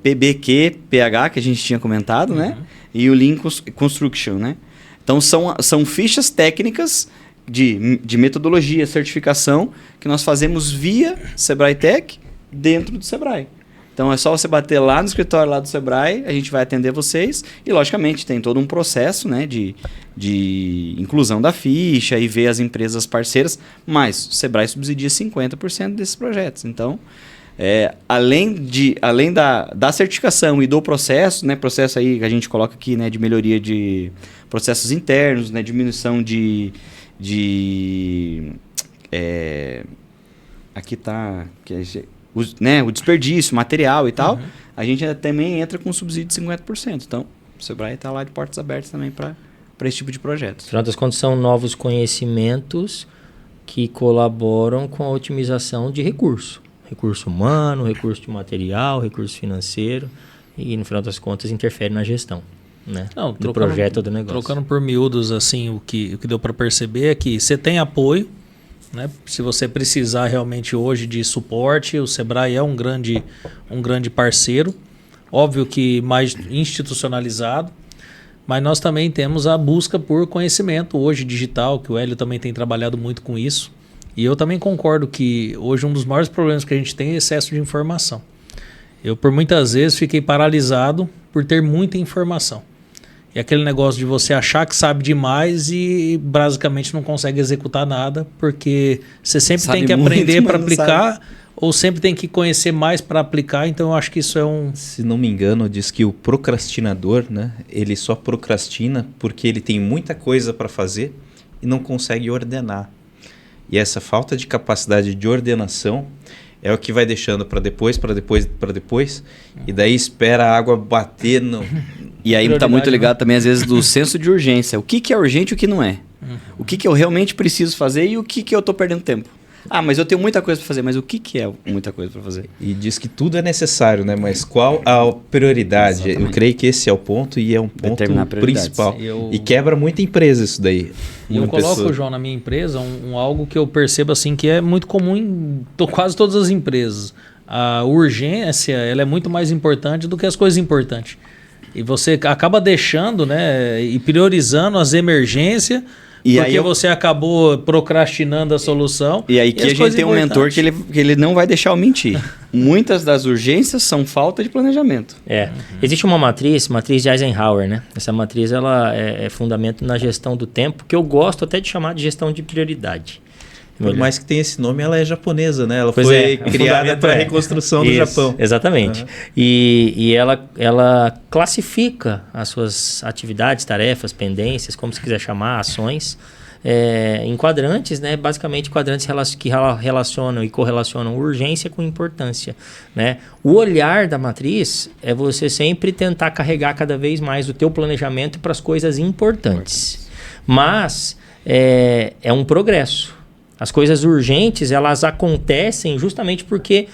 PBQ, PH, que a gente tinha comentado, né? E o Lean Construction, né? Então, são fichas técnicas de metodologia, certificação, que nós fazemos via Sebrae Tech dentro do Sebrae. Então é só você bater lá no escritório lá do Sebrae, a gente vai atender vocês e logicamente tem todo um processo, né, de inclusão da ficha e ver as empresas parceiras, mas o Sebrae subsidia 50% desses projetos. Então, além da certificação e do processo, né, processo aí que a gente coloca aqui, né, de melhoria de processos internos, né, diminuição aqui está o desperdício, material e tal, a gente também entra com subsídio de 50%. Então, o Sebrae está lá de portas abertas também para esse tipo de projetos. Afinal das contas, são novos conhecimentos que colaboram com a otimização de recurso. Recurso humano, recurso de material, recurso financeiro e, no final das contas, interfere na gestão, né? Do projeto ou do negócio. Trocando por miúdos, assim, o que deu para perceber é que você tem apoio, né? Se você precisar realmente hoje de suporte, o Sebrae é um grande parceiro, óbvio que mais institucionalizado, mas nós também temos a busca por conhecimento hoje digital, que o Hélio também tem trabalhado muito com isso, e eu também concordo que hoje um dos maiores problemas que a gente tem é excesso de informação. Eu por muitas vezes fiquei paralisado por ter muita informação. E aquele negócio de você achar que sabe demais e basicamente não consegue executar nada, porque você sempre tem que aprender para aplicar ou sempre tem que conhecer mais para aplicar. Então eu acho que isso é um... Se não me engano, diz que o procrastinador, né, ele só procrastina porque ele tem muita coisa para fazer e não consegue ordenar. E essa falta de capacidade de ordenação é o que vai deixando para depois, e daí espera a água bater no... E aí está muito ligado também, às vezes, do senso de urgência. O que é urgente e o que não é? O que eu realmente preciso fazer e o que eu estou perdendo tempo. Ah, mas eu tenho muita coisa para fazer, mas o que é muita coisa para fazer? E diz que tudo é necessário, né? Mas qual a prioridade? Exatamente. Eu creio que esse é o ponto e é um ponto principal. E quebra muita empresa isso daí. Eu coloco, João, na minha empresa algo que eu percebo assim que é muito comum em quase todas as empresas. A urgência ela é muito mais importante do que as coisas importantes. E você acaba deixando, né, e priorizando as emergências, porque você acabou procrastinando a solução. E aí que a gente tem um mentor que ele não vai deixar eu mentir. Muitas das urgências são falta de planejamento. Existe uma matriz de Eisenhower, né? Essa matriz ela é fundamento na gestão do tempo, que eu gosto até de chamar de gestão de prioridade. Por mais que tenha esse nome, ela é japonesa, né? Ela foi criada para a reconstrução do Japão. Exatamente. E ela classifica as suas atividades, tarefas, pendências, como se quiser chamar, ações, em quadrantes, né? Basicamente quadrantes que relacionam e correlacionam urgência com importância, né? O olhar da matriz é você sempre tentar carregar cada vez mais o teu planejamento para as coisas importantes. Mas é um progresso. As coisas urgentes, elas acontecem justamente porque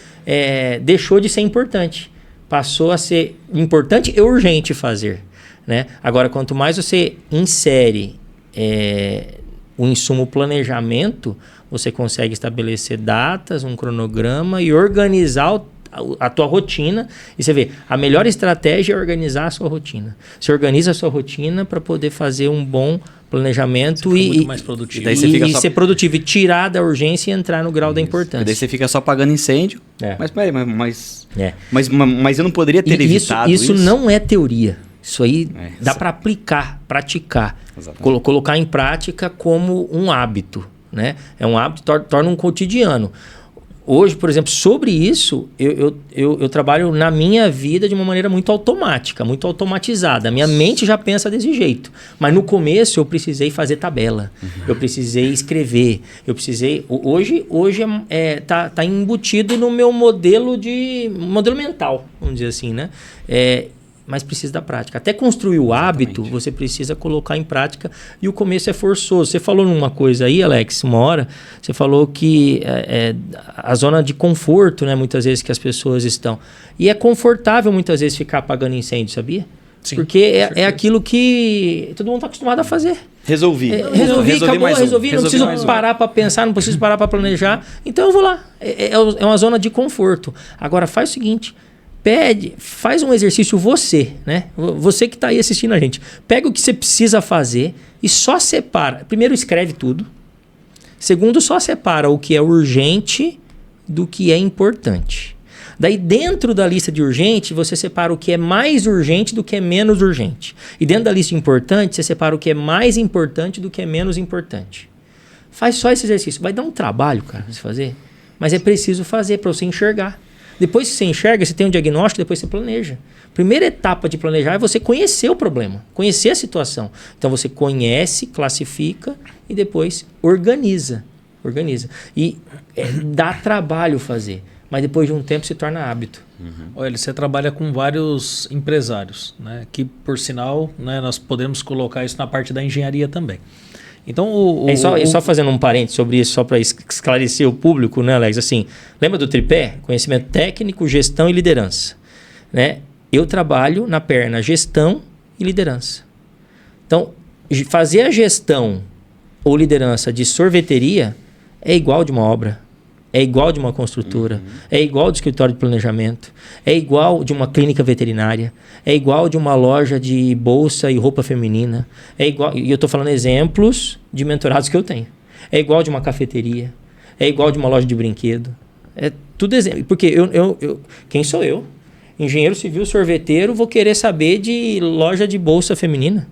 deixou de ser importante. Passou a ser importante e urgente fazer, né? Agora, quanto mais você insere o insumo planejamento, você consegue estabelecer datas, um cronograma e organizar a tua rotina. E você vê, a melhor estratégia é organizar a sua rotina. Você organiza a sua rotina para poder fazer um bom planejamento muito mais produtivo. E ser produtivo, e tirar da urgência e entrar no grau da importância. E daí você fica só apagando incêndio. Mas peraí, mas eu não poderia ter evitado isso? Isso não é teoria. Isso aí dá para aplicar, praticar. Colocar em prática como um hábito, né? É um hábito, torna um cotidiano. Hoje, por exemplo, sobre isso, eu trabalho na minha vida de uma maneira muito automática, muito automatizada. A minha mente já pensa desse jeito. Mas no começo eu precisei fazer tabela, eu precisei escrever, eu precisei... Hoje tá embutido no meu modelo mental, vamos dizer assim, né? Mas precisa da prática. Até construir o hábito, você precisa colocar em prática e o começo é forçoso. Você falou numa coisa aí, Alex, uma hora, você falou que a zona de conforto, né, muitas vezes que as pessoas estão. E é confortável muitas vezes ficar apagando incêndio, sabia? Sim, porque é aquilo que todo mundo está acostumado a fazer. Resolvi, não preciso parar para pensar, não preciso parar para planejar. Então eu vou lá. É uma zona de conforto. Agora faz o seguinte... faz um exercício você, né? Você que está aí assistindo a gente. Pega o que você precisa fazer e só separa. Primeiro, escreve tudo. Segundo, só separa o que é urgente do que é importante. Daí, dentro da lista de urgente, você separa o que é mais urgente do que é menos urgente. E dentro da lista importante, você separa o que é mais importante do que é menos importante. Faz só esse exercício. Vai dar um trabalho, cara, você fazer. Mas é preciso fazer para você enxergar. Depois que você enxerga, você tem um diagnóstico, depois você planeja. Primeira etapa de planejar é você conhecer o problema, conhecer a situação. Então você conhece, classifica e depois organiza. E dá trabalho fazer, mas depois de um tempo se torna hábito. Olha, você trabalha com vários empresários, né? Que por sinal, né, nós podemos colocar isso na parte da engenharia também. Então, só fazendo um parênteses sobre isso, só para esclarecer o público, né, Alex? Assim, lembra do tripé? Conhecimento técnico, gestão e liderança. Né? Eu trabalho na perna gestão e liderança. Então, fazer a gestão ou liderança de sorveteria é igual de uma obra, é igual de uma construtora, é igual de escritório de planejamento, é igual de uma clínica veterinária, é igual de uma loja de bolsa e roupa feminina, é igual, e eu estou falando exemplos de mentorados que eu tenho, é igual de uma cafeteria, é igual de uma loja de brinquedo, é tudo exemplo, porque quem sou eu? Engenheiro civil, sorveteiro, vou querer saber de loja de bolsa feminina.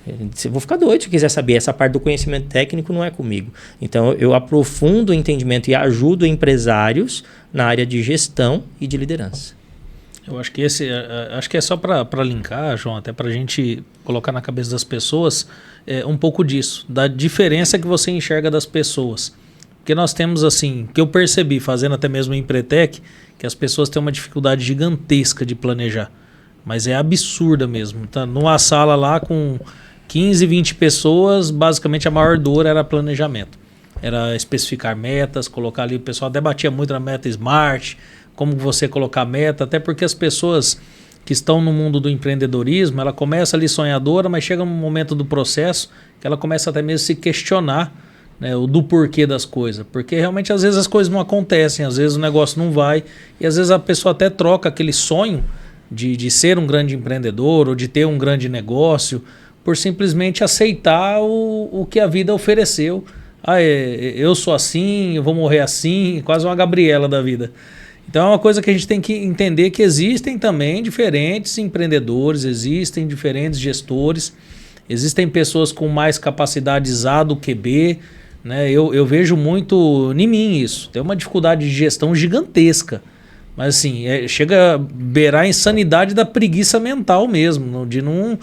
Eu vou ficar doido se quiser saber. Essa parte do conhecimento técnico não é comigo. Então, eu aprofundo o entendimento e ajudo empresários na área de gestão e de liderança. Eu acho que acho que é só para linkar, João, até para a gente colocar na cabeça das pessoas um pouco disso, da diferença que você enxerga das pessoas. Porque nós temos, assim, que eu percebi fazendo até mesmo em Empretec, que as pessoas têm uma dificuldade gigantesca de planejar. Mas é absurda mesmo. Tá numa sala lá com 15, 20 pessoas, basicamente a maior dor era planejamento. Era especificar metas, colocar ali, o pessoal debatia muito na meta SMART, como você colocar meta, até porque as pessoas que estão no mundo do empreendedorismo, ela começa ali sonhadora, mas chega um momento do processo que ela começa até mesmo a se questionar, né, o do porquê das coisas. Porque realmente às vezes as coisas não acontecem, às vezes o negócio não vai, e às vezes a pessoa até troca aquele sonho de ser um grande empreendedor ou de ter um grande negócio por simplesmente aceitar o que a vida ofereceu. Eu sou assim, eu vou morrer assim, quase uma Gabriela da vida. Então é uma coisa que a gente tem que entender que existem também diferentes empreendedores, existem diferentes gestores, existem pessoas com mais capacidades A do que B, né? Eu vejo muito em mim isso, tem uma dificuldade de gestão gigantesca. Mas assim, chega a beirar a insanidade da preguiça mental mesmo, de não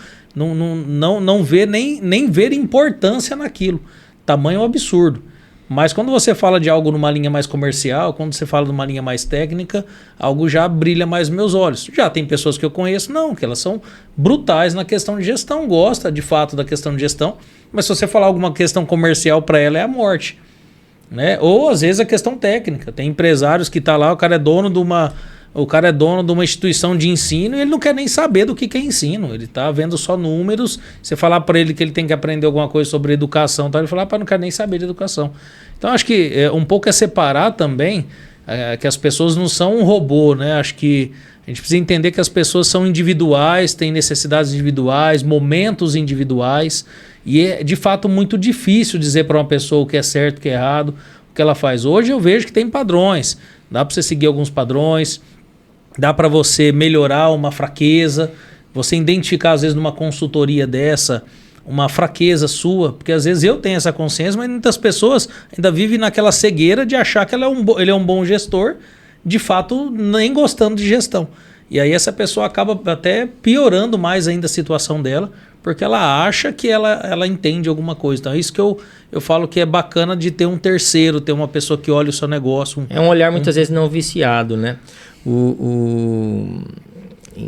ver nem ver importância naquilo. Tamanho absurdo. Mas quando você fala de algo numa linha mais comercial, quando você fala de uma linha mais técnica, algo já brilha mais nos meus olhos. Já tem pessoas que eu conheço, não, que elas são brutais na questão de gestão, gosta de fato da questão de gestão, mas se você falar alguma questão comercial para ela é a morte. Né? Ou às vezes a questão técnica. Tem empresários que tá lá, o cara é dono de uma instituição de ensino e ele não quer nem saber do que é ensino. Ele tá vendo só números. Você falar para ele que ele tem que aprender alguma coisa sobre educação, tá? Ele fala, não quero nem saber de educação. Então acho que um pouco é separar também que as pessoas não são um robô, né? Acho que a gente precisa entender que as pessoas são individuais, têm necessidades individuais, momentos individuais. E é de fato muito difícil dizer para uma pessoa o que é certo, o que é errado, o que ela faz. Hoje eu vejo que tem padrões, dá para você seguir alguns padrões, dá para você melhorar uma fraqueza, você identificar às vezes numa consultoria dessa uma fraqueza sua, porque às vezes eu tenho essa consciência, mas muitas pessoas ainda vivem naquela cegueira de achar que ele é um bom gestor, de fato nem gostando de gestão. E aí essa pessoa acaba até piorando mais ainda a situação dela, porque ela acha que ela entende alguma coisa. Então é isso que eu falo que é bacana de ter um terceiro, ter uma pessoa que olha o seu negócio. É um olhar muitas vezes não viciado, né?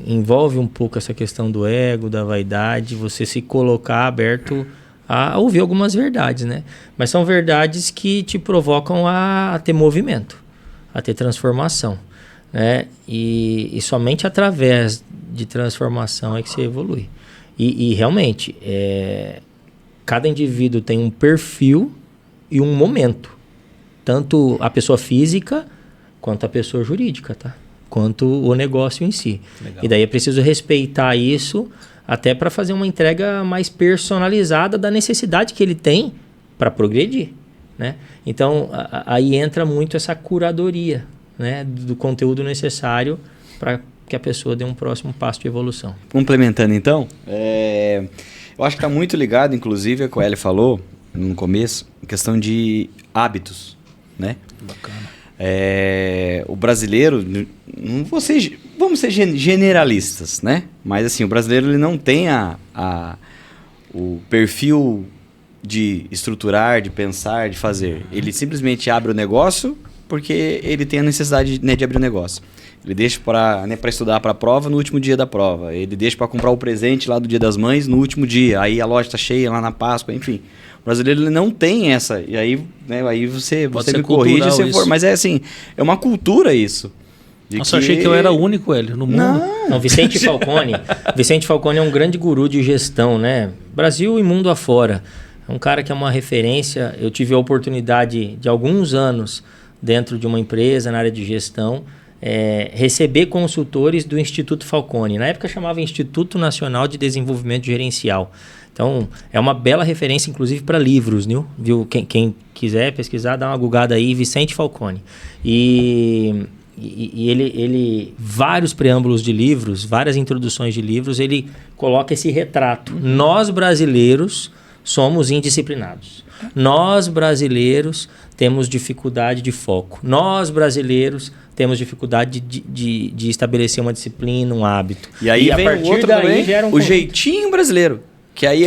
Envolve um pouco essa questão do ego, da vaidade, você se colocar aberto a ouvir algumas verdades, né? Mas são verdades que te provocam a ter movimento, a ter transformação, né? E somente através de transformação é que você evolui. E realmente, cada indivíduo tem um perfil e um momento. Tanto a pessoa física quanto a pessoa jurídica, tá? Quanto o negócio em si. Legal. E daí é preciso respeitar isso até para fazer uma entrega mais personalizada da necessidade que ele tem para progredir, né? Então, aí entra muito essa curadoria, né, do conteúdo necessário para que a pessoa dê um próximo passo de evolução. Complementando então, eu acho que está muito ligado, inclusive, a que o Hélio falou no começo, em questão de hábitos, né? Bacana. O brasileiro, vamos ser generalistas, né? Mas assim, o brasileiro ele não tem o perfil de estruturar, de pensar, de fazer. Ele simplesmente abre o negócio porque ele tem a necessidade, né, de abrir o negócio. Ele deixa para estudar para a prova no último dia da prova. Ele deixa para comprar o presente lá do Dia das Mães no último dia. Aí a loja está cheia lá na Páscoa, enfim. O brasileiro ele não tem essa. E aí, né, aí você me corrige se for. Mas é assim, é uma cultura isso. Nossa, eu achei que eu era o único, Hélio, no mundo. Não, Vicente Falcone. Vicente Falcone é um grande guru de gestão, né? Brasil e mundo afora. É um cara que é uma referência. Eu tive a oportunidade de alguns anos dentro de uma empresa na área de gestão receber consultores do Instituto Falcone. Na época chamava Instituto Nacional de Desenvolvimento Gerencial. Então, é uma bela referência, inclusive, para livros, viu? Quem quiser pesquisar, dá uma googada aí, Vicente Falcone. E ele, vários preâmbulos de livros, várias introduções de livros, ele coloca esse retrato. Nós, brasileiros, somos indisciplinados. Nós, brasileiros, temos dificuldade de foco. Nós, brasileiros, temos dificuldade de estabelecer uma disciplina, um hábito. E aí vem o outro também, o jeitinho brasileiro. Que aí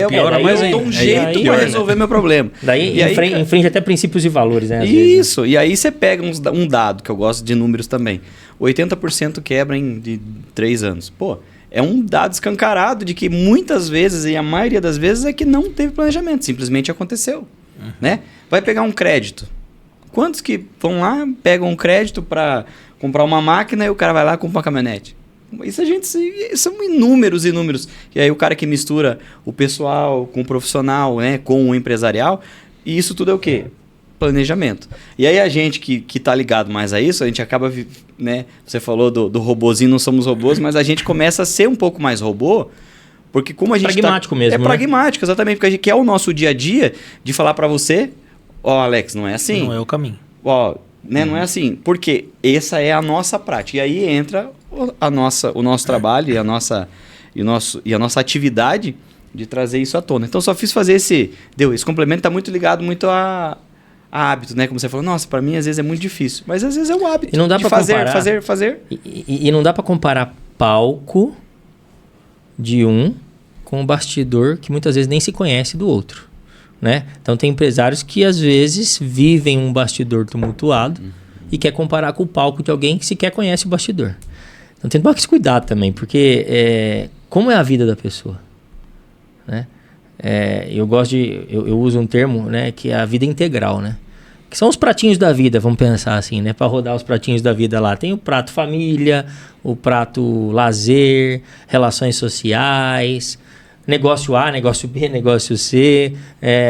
um jeito para resolver meu problema. Daí infringe até princípios e valores, né? Isso, e aí você pega um dado, que eu gosto de números também. 80% quebra de 3 anos. Pô, é um dado escancarado de que muitas vezes, e a maioria das vezes, é que não teve planejamento, simplesmente aconteceu. Né? Vai pegar um crédito. Quantos que vão lá, pegam um crédito para comprar uma máquina e o cara vai lá e compra uma caminhonete? Isso são inúmeros. E aí o cara que mistura o pessoal com o profissional, né, com o empresarial, e isso tudo é o quê? Planejamento. E aí a gente que tá ligado mais a isso, a gente acaba, né, você falou do robozinho, não somos robôs, mas a gente começa a ser um pouco mais robô, porque como a gente pragmático mesmo, é pragmático, exatamente, porque a gente quer o nosso dia a dia de falar para você, Alex, não é assim. Não é o caminho. Né, não é assim, porque essa é a nossa prática. E aí entra o nosso trabalho e a nossa atividade de trazer isso à tona. Então, só fiz fazer esse complemento, está muito ligado muito a hábito, né? Como você falou, nossa, para mim às vezes é muito difícil, mas às vezes é o hábito e não dá de fazer. E não dá para comparar palco de um com o bastidor que muitas vezes nem se conhece do outro. Né? Então tem empresários que às vezes vivem um bastidor tumultuado e quer comparar com o palco de alguém que sequer conhece o bastidor. Então tem que tomar esse cuidado também, porque como é a vida da pessoa? Né? Eu uso um termo, né, que é a vida integral, né? Que são os pratinhos da vida, vamos pensar assim, né? Para rodar os pratinhos da vida lá. Tem o prato família, o prato lazer, relações sociais, negócio A, negócio B, negócio C,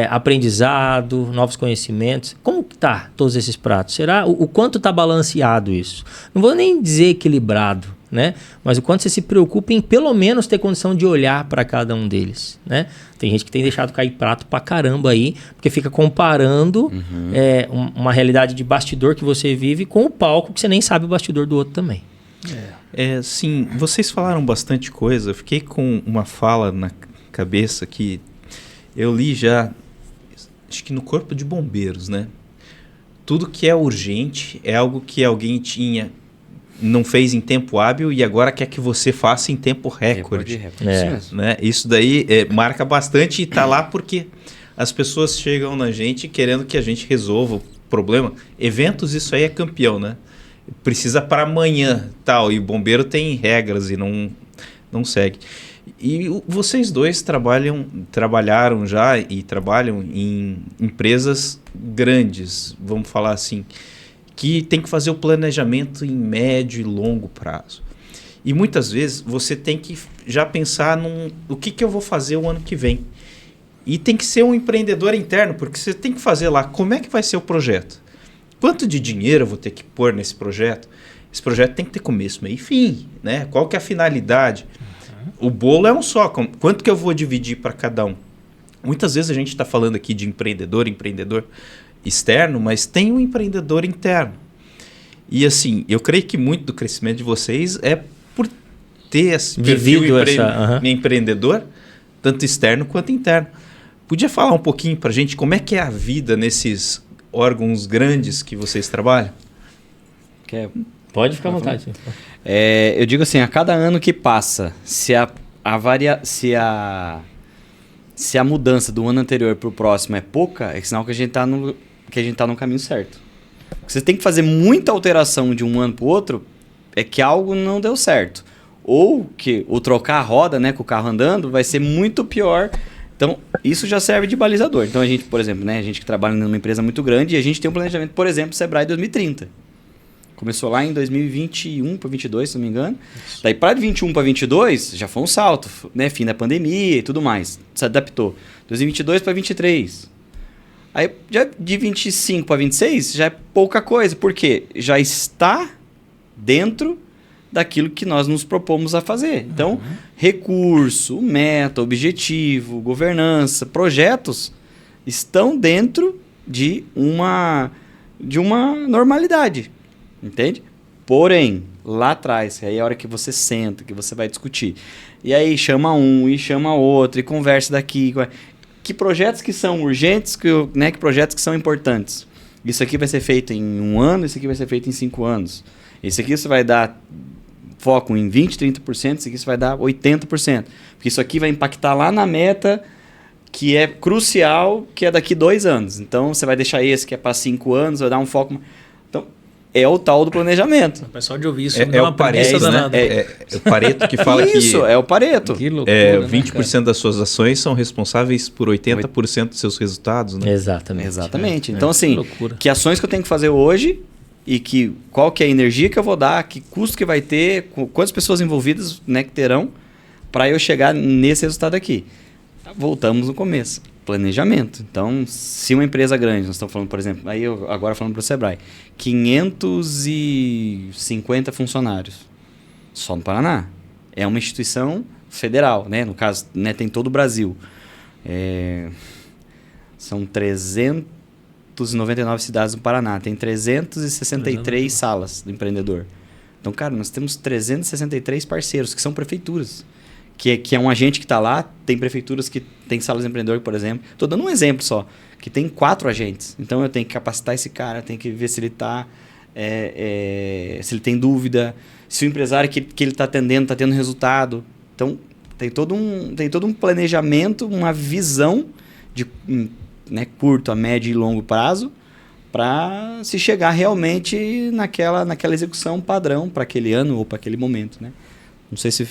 aprendizado, novos conhecimentos. Como que tá todos esses pratos? Será o quanto está balanceado isso? Não vou nem dizer equilibrado, né? Mas o quanto você se preocupa em pelo menos ter condição de olhar para cada um deles, né? Tem gente que tem deixado cair prato pra caramba aí, porque fica comparando uma realidade de bastidor que você vive com o palco que você nem sabe o bastidor do outro também. Sim, vocês falaram bastante coisa. Eu fiquei com uma fala na cabeça que eu li já, acho que no Corpo de Bombeiros, né? Tudo que é urgente é algo que alguém não fez em tempo hábil e agora quer que você faça em tempo recorde. Né? Isso daí marca bastante e está lá porque as pessoas chegam na gente querendo que a gente resolva o problema. Eventos, isso aí é campeão, né? Precisa para amanhã, tal, e o bombeiro tem regras e não segue. E vocês dois trabalharam já e trabalham em empresas grandes, vamos falar assim, que tem que fazer o planejamento em médio e longo prazo. E muitas vezes você tem que já pensar o que eu vou fazer o ano que vem. E tem que ser um empreendedor interno, porque você tem que fazer lá como é que vai ser o projeto. Quanto de dinheiro eu vou ter que pôr nesse projeto? Esse projeto tem que ter começo, meio e fim, né? Qual que é a finalidade? O bolo é um só. Quanto que eu vou dividir para cada um? Muitas vezes a gente está falando aqui de empreendedor externo, mas tem um empreendedor interno. E assim, eu creio que muito do crescimento de vocês é por ter esse perfil empreendedor, tanto externo quanto interno. Podia falar um pouquinho para a gente como é que é a vida nesses órgãos grandes que vocês trabalham? Pode ficar à vontade. Eu digo assim, a cada ano que passa, se a mudança do ano anterior para o próximo é pouca, é sinal que a gente está no caminho certo. Você tem que fazer muita alteração de um ano para o outro, é que algo não deu certo. Ou trocar a roda, né, com o carro andando, vai ser muito pior. Então, isso já serve de balizador. Então, a gente, por exemplo, né, a gente que trabalha numa empresa muito grande, e a gente tem um planejamento, por exemplo, Sebrae 2030. Começou lá em 2021 para 2022, se não me engano. Isso. Daí, para 21 para 22, já foi um salto, né? Fim da pandemia e tudo mais. Se adaptou. 2022 para 23. Aí, já de 25 para 26, já é pouca coisa. Por quê? Já está dentro daquilo que nós nos propomos a fazer. Então, recurso, meta, objetivo, governança, projetos estão dentro de uma normalidade. Entende? Porém, lá atrás, aí é a hora que você senta, que você vai discutir. E aí chama um, e chama outro, e conversa daqui. Que projetos que são urgentes, que projetos que são importantes. Isso aqui vai ser feito em 1 ano, isso aqui vai ser feito em 5 anos. Esse aqui você vai dar foco em 20%, 30%, isso aqui você vai dar 80%. Porque isso aqui vai impactar lá na meta que é crucial, que é daqui 2 anos. Então, você vai deixar esse que é para 5 anos, vai dar um foco... Então, é o tal do planejamento. O pessoal de ouvir isso é uma Pareto, né? É o Pareto que fala que... Isso, é o Pareto. Que loucura, 20% das suas ações são responsáveis por 80% dos seus resultados, né? Exatamente. Então, assim, que ações que eu tenho que fazer hoje e qual que é a energia que eu vou dar, que custo que vai ter, quantas pessoas envolvidas, né, que terão para eu chegar nesse resultado aqui. Voltamos no começo. Planejamento. Então, se uma empresa grande, nós estamos falando, por exemplo, aí eu agora falando para o Sebrae, 550 funcionários, só no Paraná. É uma instituição federal, né? No caso, né, tem todo o Brasil. São 399 cidades no Paraná, tem 363 salas do empreendedor. Então, cara, nós temos 363 parceiros, que são prefeituras. Que é um agente que está lá, tem prefeituras que tem salas de empreendedor, por exemplo. Estou dando um exemplo só, que tem 4 agentes. Então, eu tenho que capacitar esse cara, tenho que ver se ele está... se ele tem dúvida, se o empresário que ele está atendendo está tendo resultado. Então, tem todo um planejamento, uma visão de, né, curto, a médio e longo prazo para se chegar realmente naquela execução padrão para aquele ano ou para aquele momento, né? Não sei se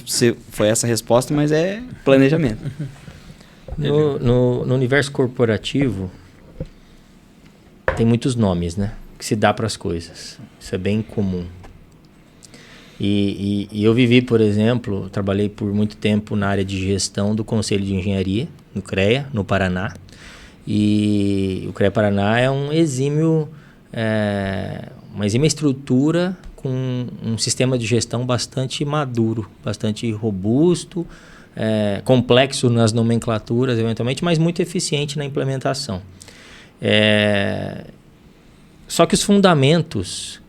foi essa a resposta, mas é planejamento. No universo corporativo, tem muitos nomes, né? Que se dá para as coisas. Isso é bem comum. E eu vivi, por exemplo, trabalhei por muito tempo na área de gestão do Conselho de Engenharia, no CREA, no Paraná. E o CREA Paraná é uma exímia estrutura com um sistema de gestão bastante maduro, bastante robusto, complexo nas nomenclaturas, eventualmente, mas muito eficiente na implementação. Só que os fundamentos,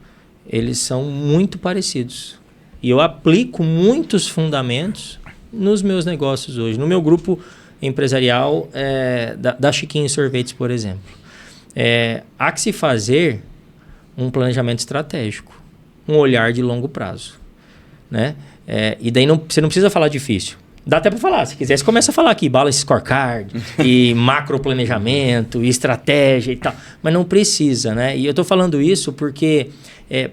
eles são muito parecidos. E eu aplico muitos fundamentos nos meus negócios hoje. No meu grupo empresarial da Chiquinho Sorvetes, por exemplo. Há que se fazer um planejamento estratégico, um olhar de longo prazo, né? E daí você não precisa falar difícil. Dá até para falar, se quiser. Você começa a falar aqui, balance scorecard, e macro planejamento, e estratégia e tal. Mas não precisa, né? E eu estou falando isso porque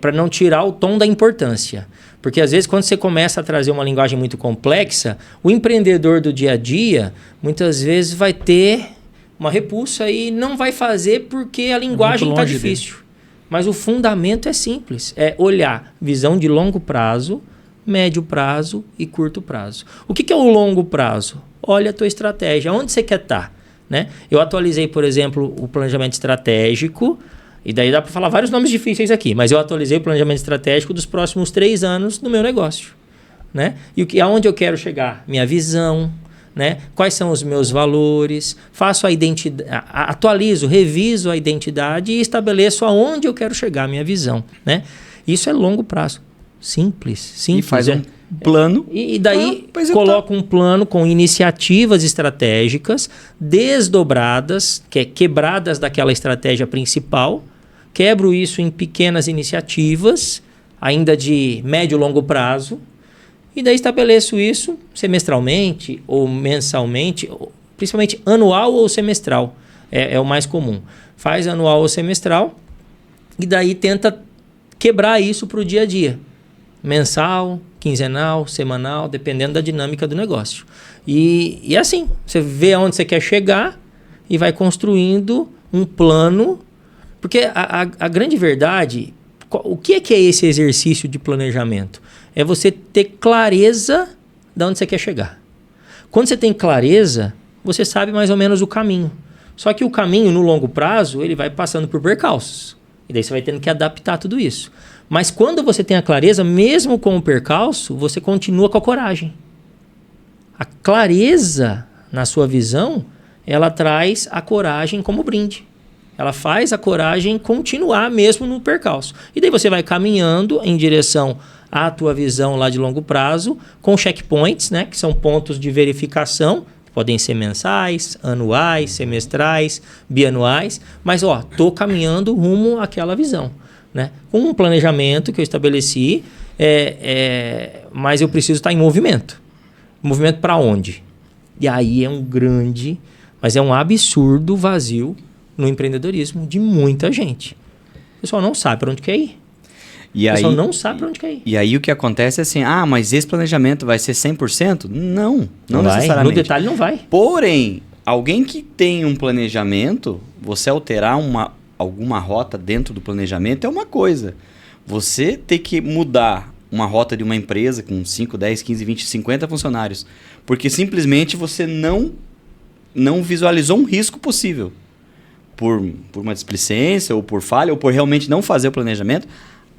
para não tirar o tom da importância. Porque às vezes quando você começa a trazer uma linguagem muito complexa, o empreendedor do dia a dia, muitas vezes vai ter uma repulsa e não vai fazer porque a linguagem está difícil. Mas o fundamento é simples, é olhar visão de longo prazo, médio prazo e curto prazo. O que é o longo prazo? Olha a tua estratégia, onde você quer estar, né? Eu atualizei, por exemplo, o planejamento estratégico, e daí dá para falar vários nomes difíceis aqui, mas eu atualizei o planejamento estratégico dos próximos 3 anos no meu negócio, né? E aonde eu quero chegar? Minha visão, né? Quais são os meus valores, faço a identidade, atualizo, reviso a identidade e estabeleço aonde eu quero chegar, a minha visão, né? Isso é longo prazo. Simples. E faz um plano. E daí coloca um plano com iniciativas estratégicas desdobradas, quebradas daquela estratégia principal. Quebro isso em pequenas iniciativas, ainda de médio e longo prazo. E daí estabeleço isso semestralmente ou mensalmente, principalmente anual ou semestral. É o mais comum. Faz anual ou semestral e daí tenta quebrar isso para o dia a dia. Mensal, quinzenal, semanal, dependendo da dinâmica do negócio. E assim, você vê aonde você quer chegar e vai construindo um plano. Porque a grande verdade, o que é esse exercício de planejamento? É você ter clareza de onde você quer chegar. Quando você tem clareza, você sabe mais ou menos o caminho. Só que o caminho, no longo prazo, ele vai passando por percalços. E daí você vai tendo que adaptar tudo isso. Mas quando você tem a clareza, mesmo com o percalço, você continua com a coragem. A clareza na sua visão, ela traz a coragem como brinde. Ela faz a coragem continuar mesmo no percalço. E daí você vai caminhando em direção à tua visão lá de longo prazo, com checkpoints, né, que são pontos de verificação. Podem ser mensais, anuais, semestrais, bianuais. Mas, estou caminhando rumo àquela visão. Né? Com um planejamento que eu estabeleci, mas eu preciso estar em movimento. Movimento para onde? E aí é mas é um absurdo vazio no empreendedorismo de muita gente. O pessoal não sabe para onde quer ir. O pessoal não sabe para onde quer ir. E aí o que acontece é assim, mas esse planejamento vai ser 100%? Não necessariamente. No detalhe não vai. Porém, alguém que tem um planejamento, você alterar alguma rota dentro do planejamento é uma coisa. Você ter que mudar uma rota de uma empresa com 5, 10, 15, 20, 50 funcionários, porque simplesmente você não visualizou um risco possível. Por uma displicência, ou por falha, ou por realmente não fazer o planejamento,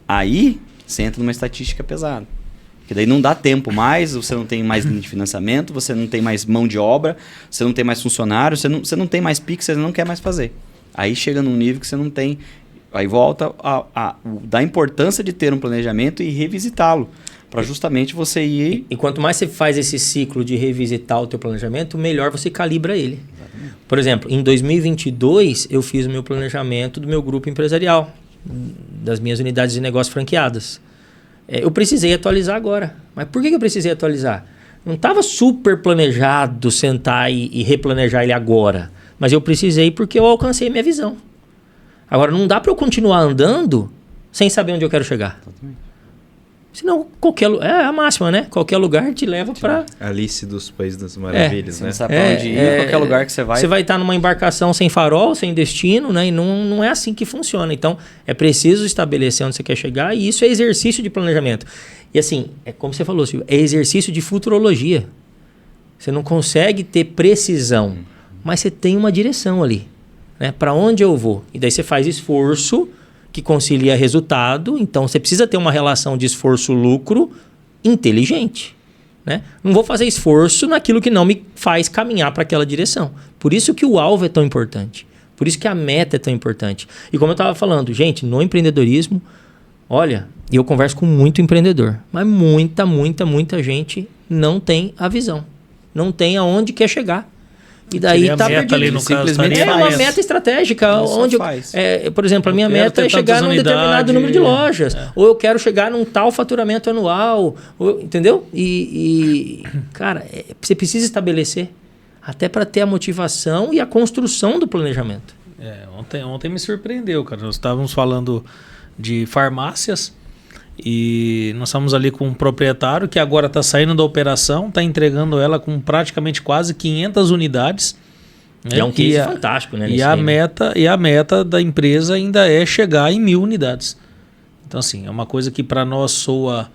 aí você entra numa estatística pesada. Porque daí não dá tempo mais, você não tem mais linha de financiamento, você não tem mais mão de obra, você não tem mais funcionário, você não tem mais Pix, você não quer mais fazer. Aí chega num nível que você não tem... Aí volta da importância de ter um planejamento e revisitá-lo, para justamente você ir... E quanto mais você faz esse ciclo de revisitar o teu planejamento, melhor você calibra ele. Exatamente. Por exemplo, em 2022, eu fiz o meu planejamento do meu grupo empresarial, das minhas unidades de negócio franqueadas. Eu precisei atualizar agora. Mas por que eu precisei atualizar? Não estava super planejado sentar e replanejar ele agora. Mas eu precisei porque eu alcancei minha visão. Agora, não dá para eu continuar andando sem saber onde eu quero chegar. Exatamente. Senão, é a máxima, né? Qualquer lugar te leva para... Alice dos Países das Maravilhas, né? Você não sabe para onde ir, qualquer lugar que você vai... Você vai estar numa embarcação sem farol, sem destino, né? E não é assim que funciona. Então, é preciso estabelecer onde você quer chegar e isso é exercício de planejamento. E assim, como você falou, Silvio, é exercício de futurologia. Você não consegue ter precisão, mas você tem uma direção ali. Né? Para onde eu vou? E daí você faz esforço... que concilia resultado, então você precisa ter uma relação de esforço-lucro inteligente. Né? Não vou fazer esforço naquilo que não me faz caminhar para aquela direção. Por isso que o alvo é tão importante. Por isso que a meta é tão importante. E como eu estava falando, gente, no empreendedorismo, olha, eu converso com muito empreendedor, mas muita gente não tem a visão. Não tem aonde quer chegar. E daí está perdido. Ali no simplesmente caso, uma meta estratégica. Onde por exemplo, a minha meta é chegar num determinado número de lojas. Ou eu quero chegar num tal faturamento anual. Entendeu? Cara, você precisa estabelecer. Até para ter a motivação e a construção do planejamento. Ontem me surpreendeu, cara. Nós estávamos falando de farmácias. E nós estamos ali com um proprietário que agora está saindo da operação, está entregando ela com praticamente quase 500 unidades. Né? É um case fantástico, né? E a meta da empresa ainda é chegar em 1.000 unidades. Então, assim, é uma coisa que para nós soa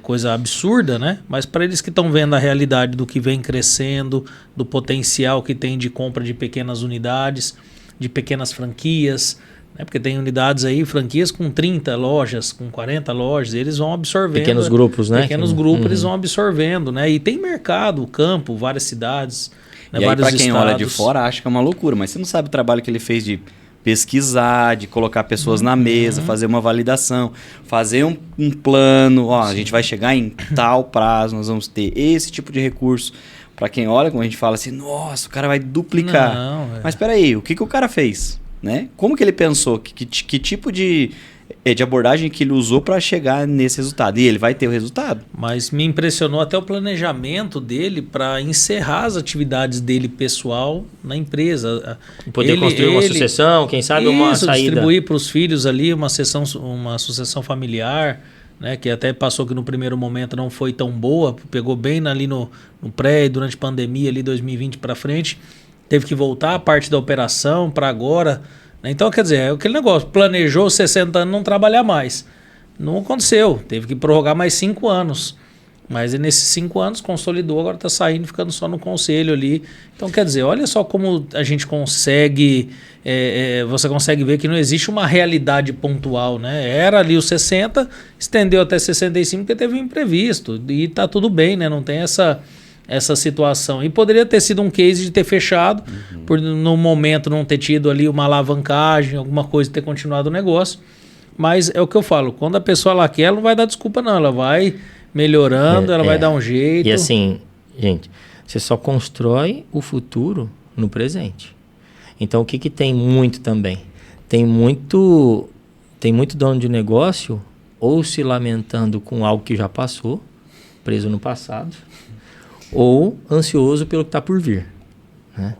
coisa absurda, né? Mas para eles que estão vendo a realidade do que vem crescendo, do potencial que tem de compra de pequenas unidades, de pequenas franquias... Porque tem unidades aí, franquias com 30 lojas, com 40 lojas, eles vão absorvendo. Pequenos grupos, né? Pequenos grupos, eles vão absorvendo, né? E tem mercado, campo, várias cidades, né? E aí, para quem olha de fora, acha que é uma loucura, mas você não sabe o trabalho que ele fez de pesquisar, de colocar pessoas na mesa, fazer uma validação, fazer um plano. Ó, a gente vai chegar em tal prazo, nós vamos ter esse tipo de recurso. Para quem olha, como a gente fala assim, nossa, o cara vai duplicar. Não, Mas espera aí, o que o cara fez? Né? Como que ele pensou? Que tipo de abordagem que ele usou para chegar nesse resultado? E ele vai ter o resultado. Mas me impressionou até o planejamento dele para encerrar as atividades dele pessoal na empresa. Poder construir uma sucessão, quem sabe uma saída. Distribuir para os filhos ali uma sucessão familiar, né, que até passou que no primeiro momento não foi tão boa, pegou bem ali no pré e durante a pandemia, ali 2020 para frente. Teve que voltar a parte da operação para agora. Então, quer dizer, é aquele negócio, planejou 60 anos não trabalhar mais. Não aconteceu, teve que prorrogar mais 5 anos. Mas nesses 5 anos consolidou, agora está saindo, ficando só no conselho ali. Então, quer dizer, olha só como a gente consegue, você consegue ver que não existe uma realidade pontual, né? Era ali os 60, estendeu até 65 porque teve um imprevisto. E está tudo bem, né? Não tem essa situação. E poderia ter sido um case de ter fechado, por no momento não ter tido ali uma alavancagem, alguma coisa, ter continuado o negócio. Mas é o que eu falo, quando a pessoa ela quer, ela não vai dar desculpa não, ela vai melhorando, ela vai dar um jeito. E assim, gente, você só constrói o futuro no presente. Então o que tem muito também? Tem muito dono de negócio ou se lamentando com algo que já passou, preso no passado, ou ansioso pelo que está por vir. Né?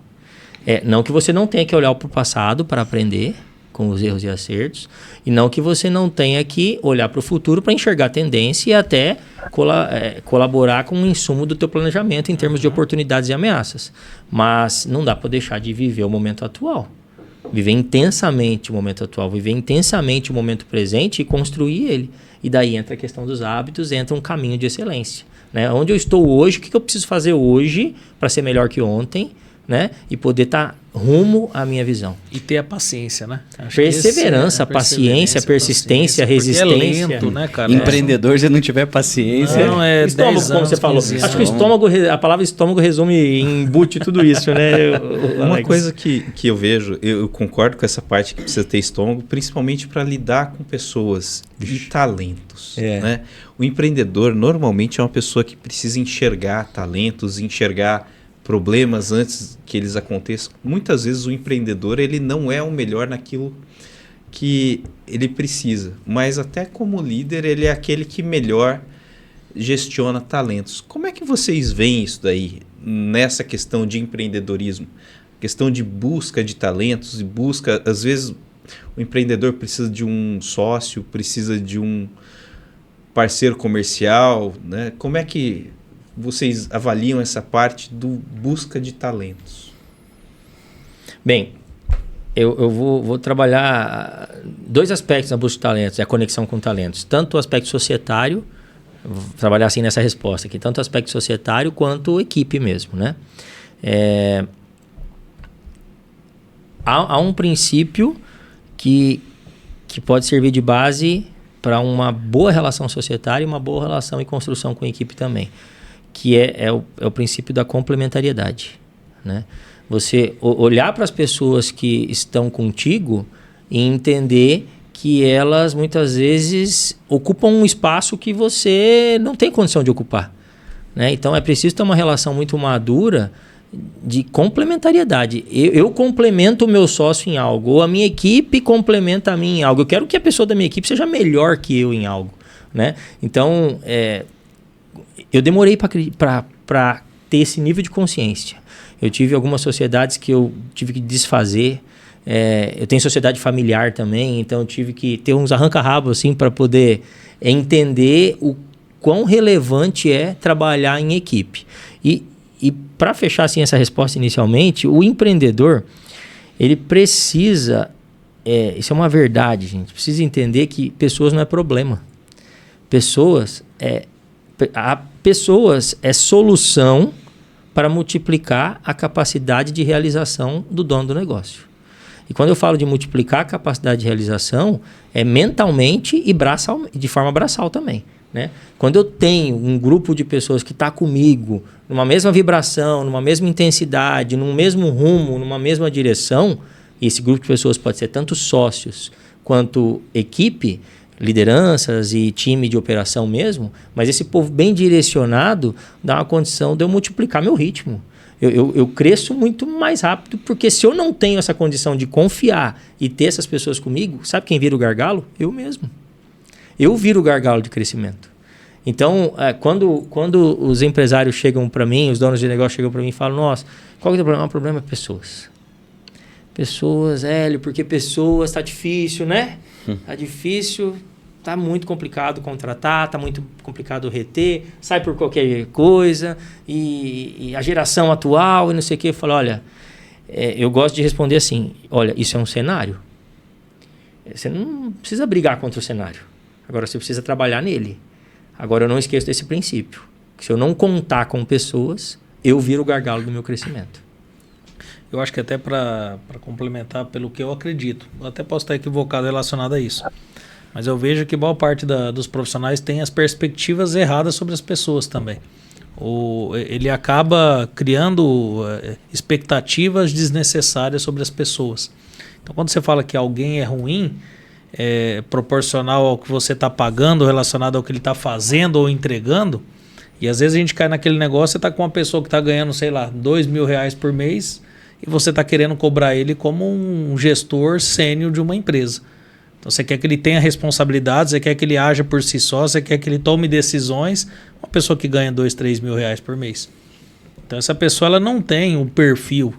Não que você não tenha que olhar para o passado para aprender com os erros e acertos, e não que você não tenha que olhar para o futuro para enxergar tendência e até colaborar com o insumo do teu planejamento em termos de oportunidades e ameaças. Mas não dá para deixar de viver o momento atual. Viver intensamente o momento atual, viver intensamente o momento presente e construir ele. E daí entra a questão dos hábitos, entra um caminho de excelência. Né? Onde eu estou hoje, o que eu preciso fazer hoje para ser melhor que ontem, né? E poder estar rumo à minha visão. E ter a paciência, né? Perseverança, paciência, persistência, resistência. É lento, né, cara? Empreendedor, se não tiver paciência... Não, é estômago, 10 anos, como você falou. Acho que a palavra estômago resume, embute tudo isso, né? Uma coisa que eu vejo, eu concordo com essa parte que precisa ter estômago, principalmente para lidar com pessoas e talentos. Né? O empreendedor normalmente é uma pessoa que precisa enxergar talentos, enxergar problemas antes que eles aconteçam. Muitas vezes o empreendedor ele não é o melhor naquilo que ele precisa, mas até como líder ele é aquele que melhor gestiona talentos. Como é que vocês veem isso daí nessa questão de empreendedorismo? Questão de busca de talentos e busca, às vezes o empreendedor precisa de um sócio, precisa de um parceiro comercial, né? Como é que vocês avaliam essa parte do busca de talentos? Bem, eu vou trabalhar 2 aspectos na busca de talentos, a conexão com talentos. Tanto o aspecto societário, vou trabalhar assim nessa resposta aqui, tanto o aspecto societário quanto equipe mesmo, né? Há um princípio que pode servir de base para uma boa relação societária e uma boa relação e construção com a equipe também, que é o princípio da complementariedade. Né? Você olhar para as pessoas que estão contigo e entender que elas muitas vezes ocupam um espaço que você não tem condição de ocupar. Né? Então é preciso ter uma relação muito madura de complementariedade. Eu complemento o meu sócio em algo, ou a minha equipe complementa a mim em algo. Eu quero que a pessoa da minha equipe seja melhor que eu em algo. Né? Então, eu demorei para ter esse nível de consciência. Eu tive algumas sociedades que eu tive que desfazer. Eu tenho sociedade familiar também, então eu tive que ter uns arranca-rabos assim, para poder entender o quão relevante é trabalhar em equipe. E para fechar assim, essa resposta inicialmente, o empreendedor, ele precisa, isso é uma verdade, gente, precisa entender que pessoas não é problema. Pessoas é solução para multiplicar a capacidade de realização do dono do negócio. E quando eu falo de multiplicar a capacidade de realização, é mentalmente e de forma braçal também. Né? Quando eu tenho um grupo de pessoas que está comigo, numa mesma vibração, numa mesma intensidade, num mesmo rumo, numa mesma direção, e esse grupo de pessoas pode ser tanto sócios quanto equipe, lideranças e time de operação mesmo, mas esse povo bem direcionado dá uma condição de eu multiplicar meu ritmo. Eu cresço muito mais rápido, porque se eu não tenho essa condição de confiar e ter essas pessoas comigo, sabe quem vira o gargalo? Eu mesmo. Eu viro o gargalo de crescimento. Então, quando os empresários chegam para mim, os donos de negócio chegam para mim e falam, nossa, qual que é o problema? O problema é pessoas. Pessoas, Hélio, porque pessoas está difícil, né? Está difícil, está muito complicado contratar, está muito complicado reter, sai por qualquer coisa, e a geração atual e não sei o que. Eu falo, olha, eu gosto de responder assim, olha, isso é um cenário. Você não precisa brigar contra o cenário. Agora você precisa trabalhar nele. Agora eu não esqueço desse princípio, que se eu não contar com pessoas, eu viro o gargalo do meu crescimento. Eu acho que até para complementar pelo que eu acredito, eu até posso estar equivocado relacionado a isso, mas eu vejo que boa parte dos profissionais tem as perspectivas erradas sobre as pessoas também. Ele acaba criando expectativas desnecessárias sobre as pessoas. Então quando você fala que alguém é ruim, proporcional ao que você está pagando, relacionado ao que ele está fazendo ou entregando, e às vezes a gente cai naquele negócio, você está com uma pessoa que está ganhando, sei lá, R$2.000 por mês, e você está querendo cobrar ele como um gestor sênior de uma empresa. Então você quer que ele tenha responsabilidades, você quer que ele haja por si só, você quer que ele tome decisões, uma pessoa que ganha R$2.000, R$3.000 por mês. Então essa pessoa ela não tem um perfil.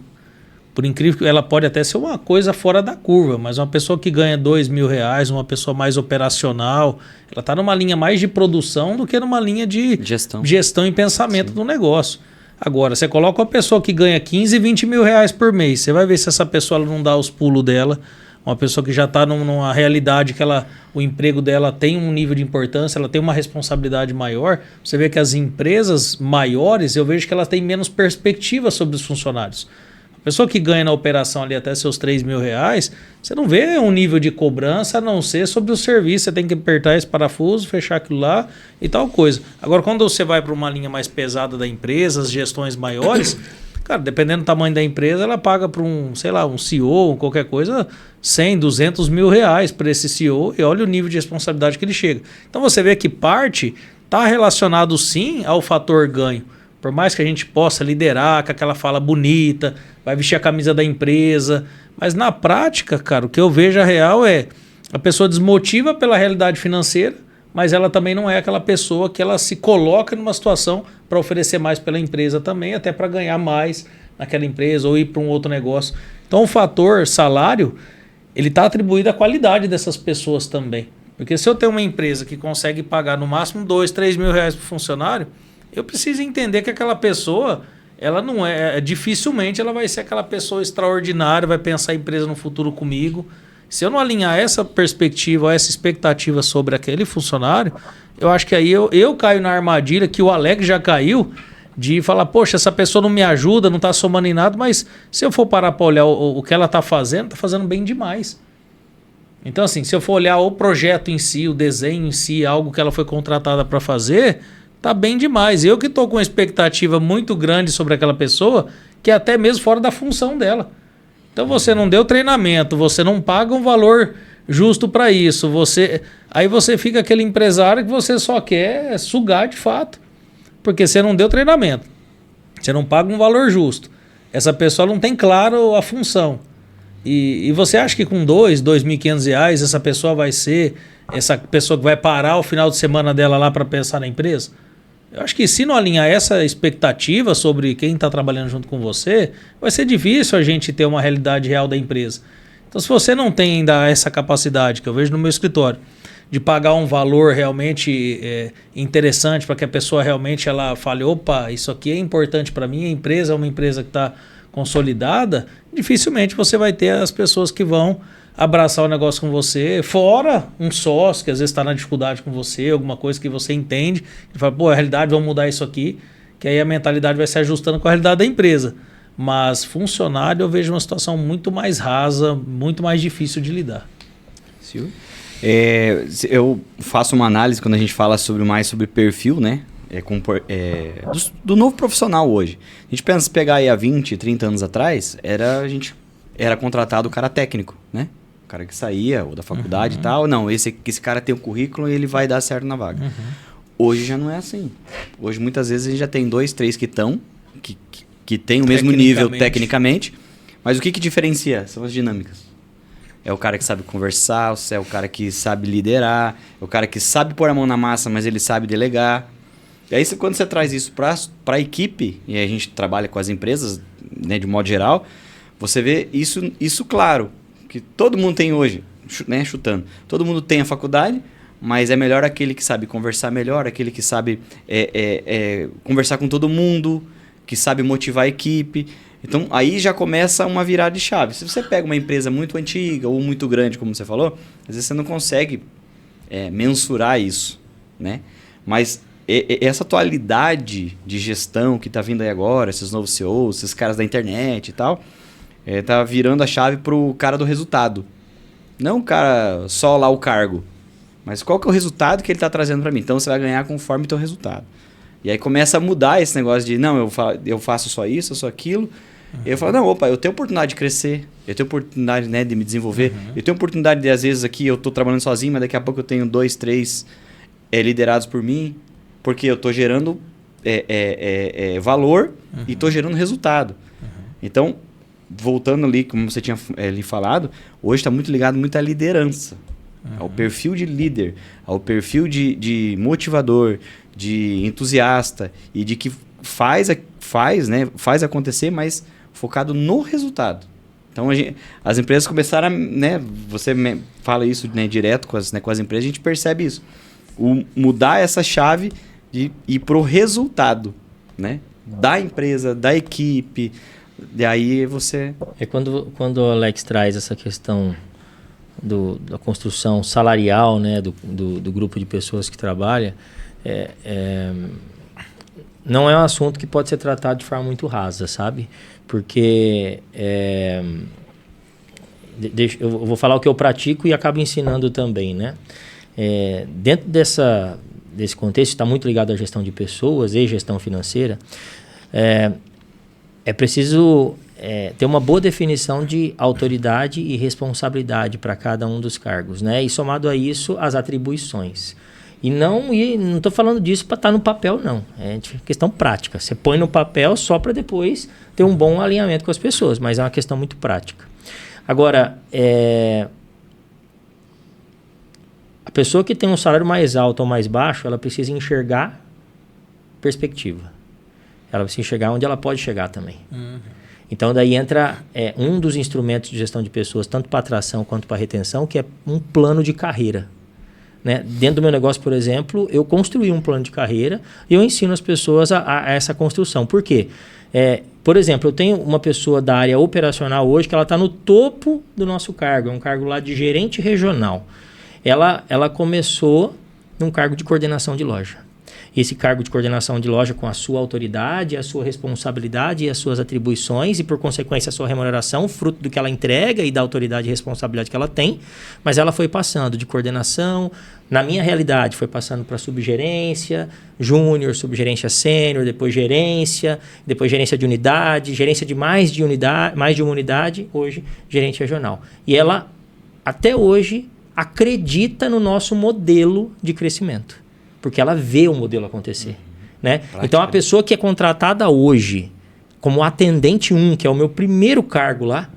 Por incrível que ela pode até ser uma coisa fora da curva, mas uma pessoa que ganha R$2.000, uma pessoa mais operacional, ela está numa linha mais de produção do que numa linha de gestão e pensamento do negócio. Agora, você coloca uma pessoa que ganha 15, 20 mil reais por mês, você vai ver se essa pessoa ela não dá os pulos dela, uma pessoa que já está numa realidade que o emprego dela tem um nível de importância, ela tem uma responsabilidade maior. Você vê que as empresas maiores, eu vejo que elas têm menos perspectiva sobre os funcionários. A pessoa que ganha na operação ali até seus R$3.000, você não vê um nível de cobrança a não ser sobre o serviço. Você tem que apertar esse parafuso, fechar aquilo lá e tal coisa. Agora, quando você vai para uma linha mais pesada da empresa, as gestões maiores, cara, dependendo do tamanho da empresa, ela paga para um CEO ou qualquer coisa, 100, 200 mil reais para esse CEO e olha o nível de responsabilidade que ele chega. Então você vê que parte está relacionado sim ao fator ganho. Por mais que a gente possa liderar com aquela fala bonita, vai vestir a camisa da empresa, mas na prática, cara, o que eu vejo a real é a pessoa desmotiva pela realidade financeira, mas ela também não é aquela pessoa que ela se coloca numa situação para oferecer mais pela empresa também, até para ganhar mais naquela empresa ou ir para um outro negócio. Então o fator salário, ele está atribuído à qualidade dessas pessoas também. Porque se eu tenho uma empresa que consegue pagar no máximo 2, 3 mil reais para o funcionário, eu preciso entender que aquela pessoa, ela não dificilmente ela vai ser aquela pessoa extraordinária, vai pensar a empresa no futuro comigo. Se eu não alinhar essa perspectiva, essa expectativa sobre aquele funcionário, eu acho que aí eu caio na armadilha que o Alex já caiu, de falar, poxa, essa pessoa não me ajuda, não está somando em nada, mas se eu for parar para olhar o que ela está fazendo bem demais. Então assim, se eu for olhar o projeto em si, o desenho em si, algo que ela foi contratada para fazer, tá bem demais. Eu que estou com uma expectativa muito grande sobre aquela pessoa, que é até mesmo fora da função dela. Então você não deu treinamento, você não paga um valor justo para isso. Aí você fica aquele empresário que você só quer sugar de fato. Porque você não deu treinamento. Você não paga um valor justo. Essa pessoa não tem claro a função. E você acha que com R$2.500 essa pessoa vai ser essa pessoa que vai parar o final de semana dela lá para pensar na empresa? Eu acho que se não alinhar essa expectativa sobre quem está trabalhando junto com você, vai ser difícil a gente ter uma realidade real da empresa. Então, se você não tem ainda essa capacidade, que eu vejo no meu escritório, de pagar um valor realmente interessante para que a pessoa realmente ela fale, opa, isso aqui é importante para mim, a empresa é uma empresa que está consolidada, dificilmente você vai ter as pessoas que vão abraçar o negócio com você, fora um sócio que às vezes está na dificuldade com você, alguma coisa que você entende, e fala, pô, a realidade, vamos mudar isso aqui, que aí a mentalidade vai se ajustando com a realidade da empresa. Mas funcionário eu vejo uma situação muito mais rasa, muito mais difícil de lidar. Silvio? Eu faço uma análise quando a gente fala mais sobre perfil, né? Do novo profissional hoje. A gente pensa pegar aí há 20, 30 anos atrás, a gente era contratado o cara técnico, né? O cara que saía, ou da faculdade e tal. Não, esse cara tem um currículo e ele vai dar certo na vaga. Hoje já não é assim. Hoje, muitas vezes, a gente já tem 2, 3 que estão, que tem o mesmo nível tecnicamente. Mas o que diferencia? São as dinâmicas. É o cara que sabe conversar, é o cara que sabe liderar, é o cara que sabe pôr a mão na massa, mas ele sabe delegar. E aí, quando você traz isso para a equipe, e a gente trabalha com as empresas, né, de modo geral, você vê isso claro, que todo mundo tem hoje, né, chutando. Todo mundo tem a faculdade, mas é melhor aquele que sabe conversar melhor, aquele que sabe conversar com todo mundo, que sabe motivar a equipe. Então, aí já começa uma virada de chave. Se você pega uma empresa muito antiga ou muito grande, como você falou, às vezes você não consegue mensurar isso, né? Mas essa atualidade de gestão que está vindo aí agora, esses novos CEOs, esses caras da internet e tal, tá virando a chave para o cara do resultado. Não o cara só lá o cargo, mas qual que é o resultado que ele está trazendo para mim. Então, você vai ganhar conforme o teu resultado. E aí começa a mudar esse negócio de, não, eu faço só isso, só aquilo. E eu falo, não, opa, eu tenho oportunidade de crescer, eu tenho oportunidade, né, de me desenvolver, eu tenho oportunidade de, às vezes, aqui eu estou trabalhando sozinho, mas daqui a pouco eu tenho 2, 3 liderados por mim, porque eu estou gerando valor e estou gerando resultado. Então, voltando ali, como você tinha ali falado, hoje está muito ligado muito à liderança, ao perfil de líder, ao perfil de motivador, de entusiasta e de que faz acontecer, mas focado no resultado. Então, as empresas começaram a... Né, você fala isso, né, direto com as empresas, a gente percebe isso. Mudar essa chave de ir para o resultado, né, da empresa, da equipe. E aí você... Quando o Alex traz essa questão da construção salarial, né, do grupo de pessoas que trabalha, não é um assunto que pode ser tratado de forma muito rasa, sabe? Porque eu vou falar o que eu pratico e acabo ensinando também, né? Dentro desse contexto, está muito ligado à gestão de pessoas e gestão financeira, é preciso ter uma boa definição de autoridade e responsabilidade para cada um dos cargos, né? E somado a isso, as atribuições. E não estou falando disso para estar no papel, não. É questão prática. Você põe no papel só para depois ter um bom alinhamento com as pessoas, mas é uma questão muito prática. Agora, a pessoa que tem um salário mais alto ou mais baixo, ela precisa enxergar perspectiva. Ela precisa enxergar onde ela pode chegar também. Então, daí entra um dos instrumentos de gestão de pessoas, tanto para atração quanto para retenção, que é um plano de carreira. Né? Dentro do meu negócio, por exemplo, eu construí um plano de carreira e eu ensino as pessoas a essa construção. Por quê? Por exemplo, eu tenho uma pessoa da área operacional hoje que ela está no topo do nosso cargo, é um cargo lá de gerente regional. Ela começou num cargo de coordenação de loja. Esse cargo de coordenação de loja com a sua autoridade, a sua responsabilidade e as suas atribuições e, por consequência, a sua remuneração, fruto do que ela entrega e da autoridade e responsabilidade que ela tem, mas ela foi passando de coordenação, na minha realidade, foi passando para subgerência, júnior, subgerência sênior, depois gerência de unidade, gerência de mais de uma unidade, hoje gerente regional. E ela, até hoje, acredita no nosso modelo de crescimento. Porque ela vê o modelo acontecer. Né? Então, a pessoa que é contratada hoje como atendente 1, que é o meu primeiro cargo lá,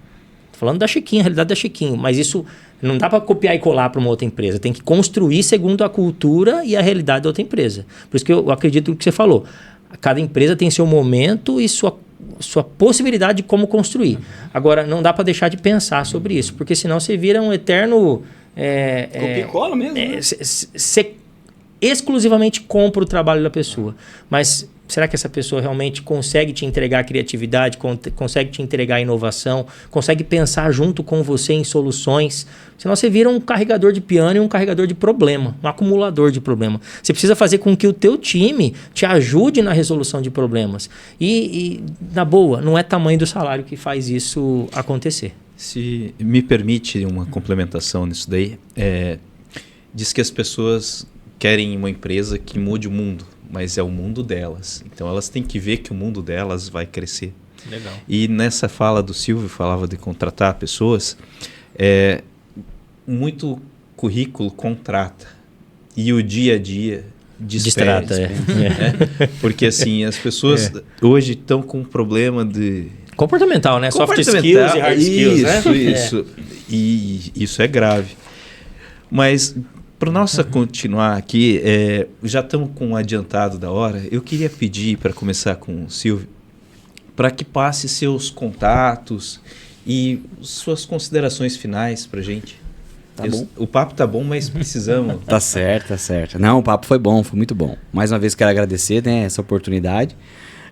tô falando da Chiquinho, a realidade da Chiquinho, mas isso não dá para copiar e colar para uma outra empresa. Tem que construir segundo a cultura e a realidade da outra empresa. Por isso que eu acredito no que você falou. Cada empresa tem seu momento e sua possibilidade de como construir. Agora, não dá para deixar de pensar sobre isso, porque senão você vira um eterno... Copia e cola mesmo, né? Você exclusivamente compra o trabalho da pessoa. Mas será que essa pessoa realmente consegue te entregar criatividade, consegue te entregar inovação, consegue pensar junto com você em soluções? Senão você vira um carregador de piano e um carregador de problema, um acumulador de problema. Você precisa fazer com que o teu time te ajude na resolução de problemas. E na boa, não é tamanho do salário que faz isso acontecer. Se me permite uma complementação nisso daí, diz que as pessoas querem uma empresa que mude o mundo, mas é o mundo delas. Então elas têm que ver que o mundo delas vai crescer. Legal. E nessa fala do Silvio, falava de contratar pessoas, muito currículo contrata e o dia a dia Distrata, Porque assim, as pessoas hoje estão com um problema de... Comportamental, né? Soft skills e hard skills, né? Isso. E isso é grave. Mas, para nossa continuar aqui, já estamos com um adiantado da hora, eu queria pedir, para começar com o Silvio, para que passe seus contatos e suas considerações finais para a gente. Tá bom. O papo tá bom, mas precisamos... Tá certo, tá certo. Não, o papo foi bom, foi muito bom. Mais uma vez quero agradecer, né, essa oportunidade.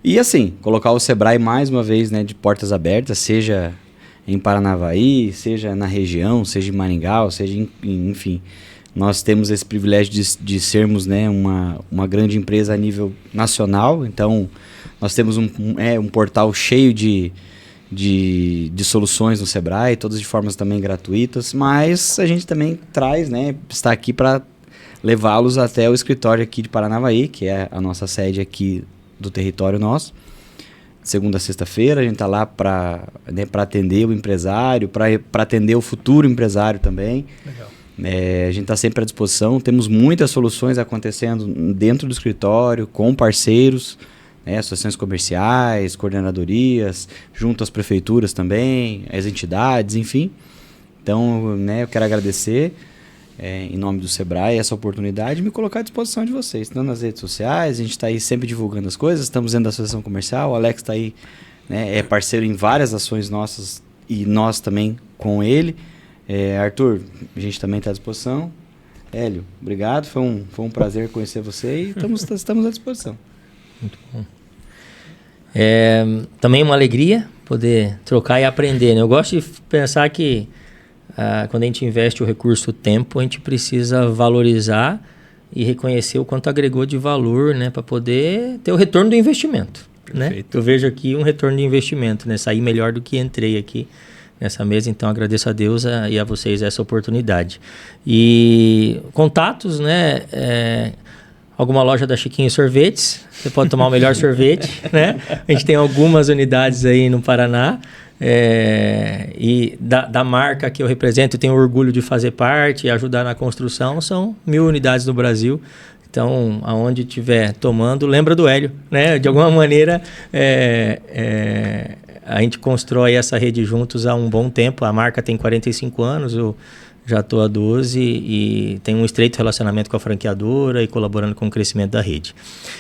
E assim, colocar o Sebrae mais uma vez, né, de portas abertas, seja em Paranavaí, seja na região, seja em Maringá, seja enfim. Nós temos esse privilégio de sermos, né, uma grande empresa a nível nacional. Então, nós temos um portal cheio de soluções no Sebrae, todas de formas também gratuitas, mas a gente também traz, né, está aqui para levá-los até o escritório aqui de Paranavaí, que é a nossa sede aqui do território nosso. Segunda a sexta-feira a gente está lá para atender o empresário, para atender o futuro empresário também. Legal. A gente está sempre à disposição, temos muitas soluções acontecendo dentro do escritório, com parceiros, associações comerciais, coordenadorias, junto às prefeituras também, as entidades, enfim. Então, eu quero agradecer, em nome do Sebrae, essa oportunidade e me colocar à disposição de vocês. Estando nas redes sociais, a gente está aí sempre divulgando as coisas, estamos dentro da associação comercial, o Alex está aí, é parceiro em várias ações nossas e nós também com ele. Arthur, a gente também está à disposição. Hélio, obrigado, foi um prazer conhecer você e estamos à disposição. Muito bom. Também uma alegria poder trocar e aprender, né? Eu gosto de pensar que quando a gente investe o recurso tempo, a gente precisa valorizar e reconhecer o quanto agregou de valor, né? Para poder ter o retorno do investimento. Né? Eu vejo aqui um retorno de investimento, né? Sair melhor do que entrei aqui nessa mesa, então agradeço a Deus e a vocês essa oportunidade. E contatos, né? Alguma loja da Chiquinho Sorvetes, você pode tomar o melhor sorvete, né? A gente tem algumas unidades aí no Paraná, e da marca que eu represento, eu tenho orgulho de fazer parte e ajudar na construção, são 1000 unidades no Brasil. Então, aonde estiver tomando, lembra do Hélio, né? De alguma maneira, a gente constrói essa rede juntos há um bom tempo. A marca tem 45 anos, eu já estou há 12 e tenho um estreito relacionamento com a franqueadora e colaborando com o crescimento da rede.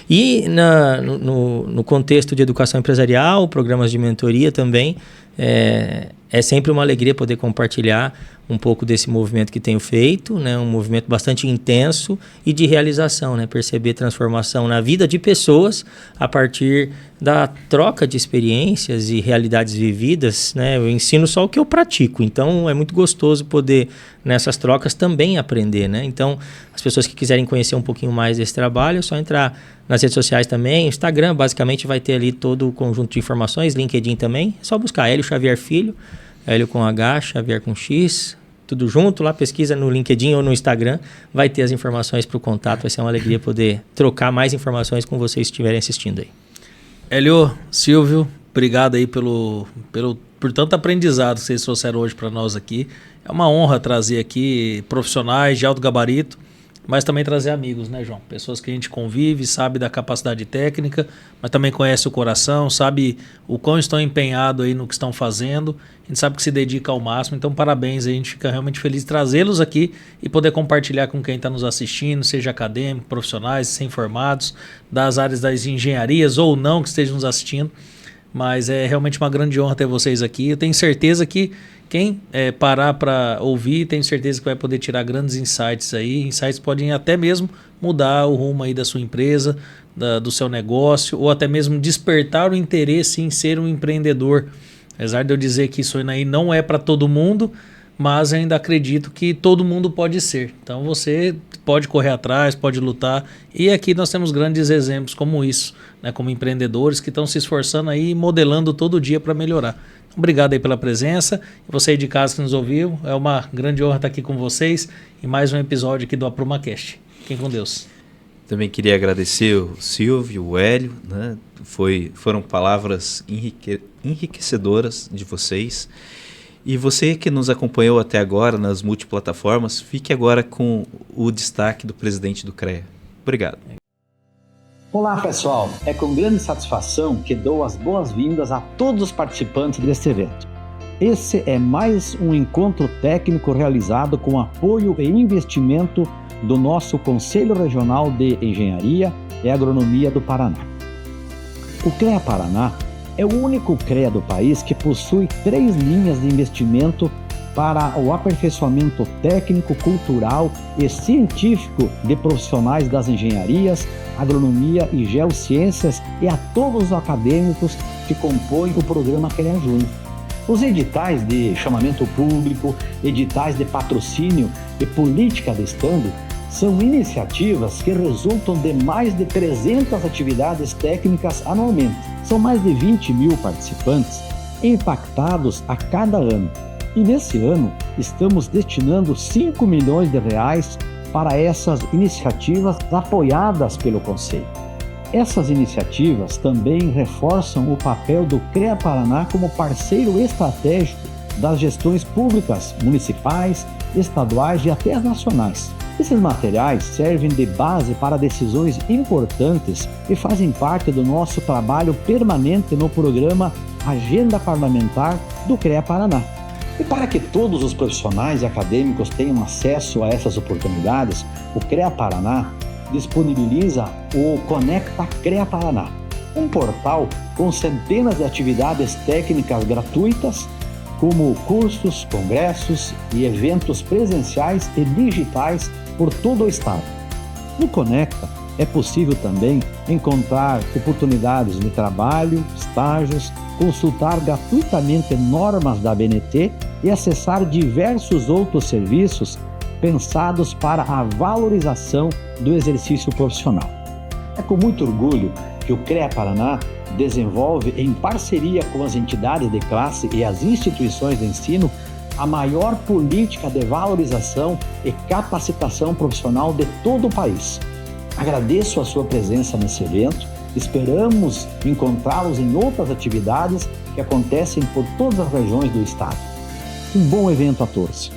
E no contexto de educação empresarial, programas de mentoria também, é sempre uma alegria poder compartilhar um pouco desse movimento que tenho feito, né? Um movimento bastante intenso e de realização, né? Perceber transformação na vida de pessoas a partir da troca de experiências e realidades vividas, né? Eu ensino só o que eu pratico, então é muito gostoso poder nessas trocas também aprender, né? Então, as pessoas que quiserem conhecer um pouquinho mais desse trabalho, é só entrar nas redes sociais também. Instagram basicamente vai ter ali todo o conjunto de informações, LinkedIn também, é só buscar Hélio Xavier Filho, Hélio com H, Xavier com X, tudo junto, lá pesquisa no LinkedIn ou no Instagram, vai ter as informações para o contato, vai ser uma alegria poder trocar mais informações com vocês que estiverem assistindo aí. Hélio, Silvio, obrigado aí por tanto aprendizado que vocês trouxeram hoje para nós aqui. É uma honra trazer aqui profissionais de alto gabarito, mas também trazer amigos, né, João? Pessoas que a gente convive, sabe da capacidade técnica, mas também conhece o coração, sabe o quão estão empenhados aí no que estão fazendo. A gente sabe que se dedica ao máximo, então parabéns, a gente fica realmente feliz de trazê-los aqui e poder compartilhar com quem está nos assistindo, seja acadêmico, profissionais, sem-formados, das áreas das engenharias ou não que estejam nos assistindo. Mas é realmente uma grande honra ter vocês aqui. Eu tenho certeza que quem parar para ouvir, tenho certeza que vai poder tirar grandes insights aí. Insights podem até mesmo mudar o rumo aí da sua empresa, do seu negócio, ou até mesmo despertar o interesse em ser um empreendedor. Apesar de eu dizer que isso aí não é para todo mundo, mas ainda acredito que todo mundo pode ser. Então você pode correr atrás, pode lutar. E aqui nós temos grandes exemplos como isso, né? Como empreendedores que estão se esforçando aí e modelando todo dia para melhorar. Obrigado aí pela presença. E você aí de casa que nos ouviu, é uma grande honra estar aqui com vocês em mais um episódio aqui do AprumaCast. Fiquem com Deus. Também queria agradecer o Silvio, o Hélio, né? Foram palavras enriquecedoras de vocês. E você que nos acompanhou até agora nas multiplataformas, fique agora com o destaque do presidente do CREA. Obrigado. Olá, pessoal. É com grande satisfação que dou as boas-vindas a todos os participantes deste evento. Esse é mais um encontro técnico realizado com apoio e investimento do nosso Conselho Regional de Engenharia e Agronomia do Paraná. O CREA Paraná é o único CREA do país que possui 3 linhas de investimento para o aperfeiçoamento técnico, cultural e científico de profissionais das engenharias, agronomia e geociências e a todos os acadêmicos que compõem o programa CREA Júnior. Os editais de chamamento público, editais de patrocínio e política de estando são iniciativas que resultam de mais de 300 atividades técnicas anualmente. São mais de 20 mil participantes impactados a cada ano. E nesse ano, estamos destinando 5 milhões de reais para essas iniciativas apoiadas pelo Conselho. Essas iniciativas também reforçam o papel do CREA Paraná como parceiro estratégico das gestões públicas, municipais, estaduais e até as nacionais. Esses materiais servem de base para decisões importantes e fazem parte do nosso trabalho permanente no programa Agenda Parlamentar do CREA Paraná. E para que todos os profissionais e acadêmicos tenham acesso a essas oportunidades, o CREA Paraná disponibiliza o Conecta CREA Paraná, um portal com centenas de atividades técnicas gratuitas, como cursos, congressos e eventos presenciais e digitais por todo o estado. No Conecta é possível também encontrar oportunidades de trabalho, estágios, consultar gratuitamente normas da ABNT e acessar diversos outros serviços pensados para a valorização do exercício profissional. É com muito orgulho que o CREA Paraná desenvolve, em parceria com as entidades de classe e as instituições de ensino, a maior política de valorização e capacitação profissional de todo o país. Agradeço a sua presença nesse evento. Esperamos encontrá-los em outras atividades que acontecem por todas as regiões do estado. Um bom evento a todos.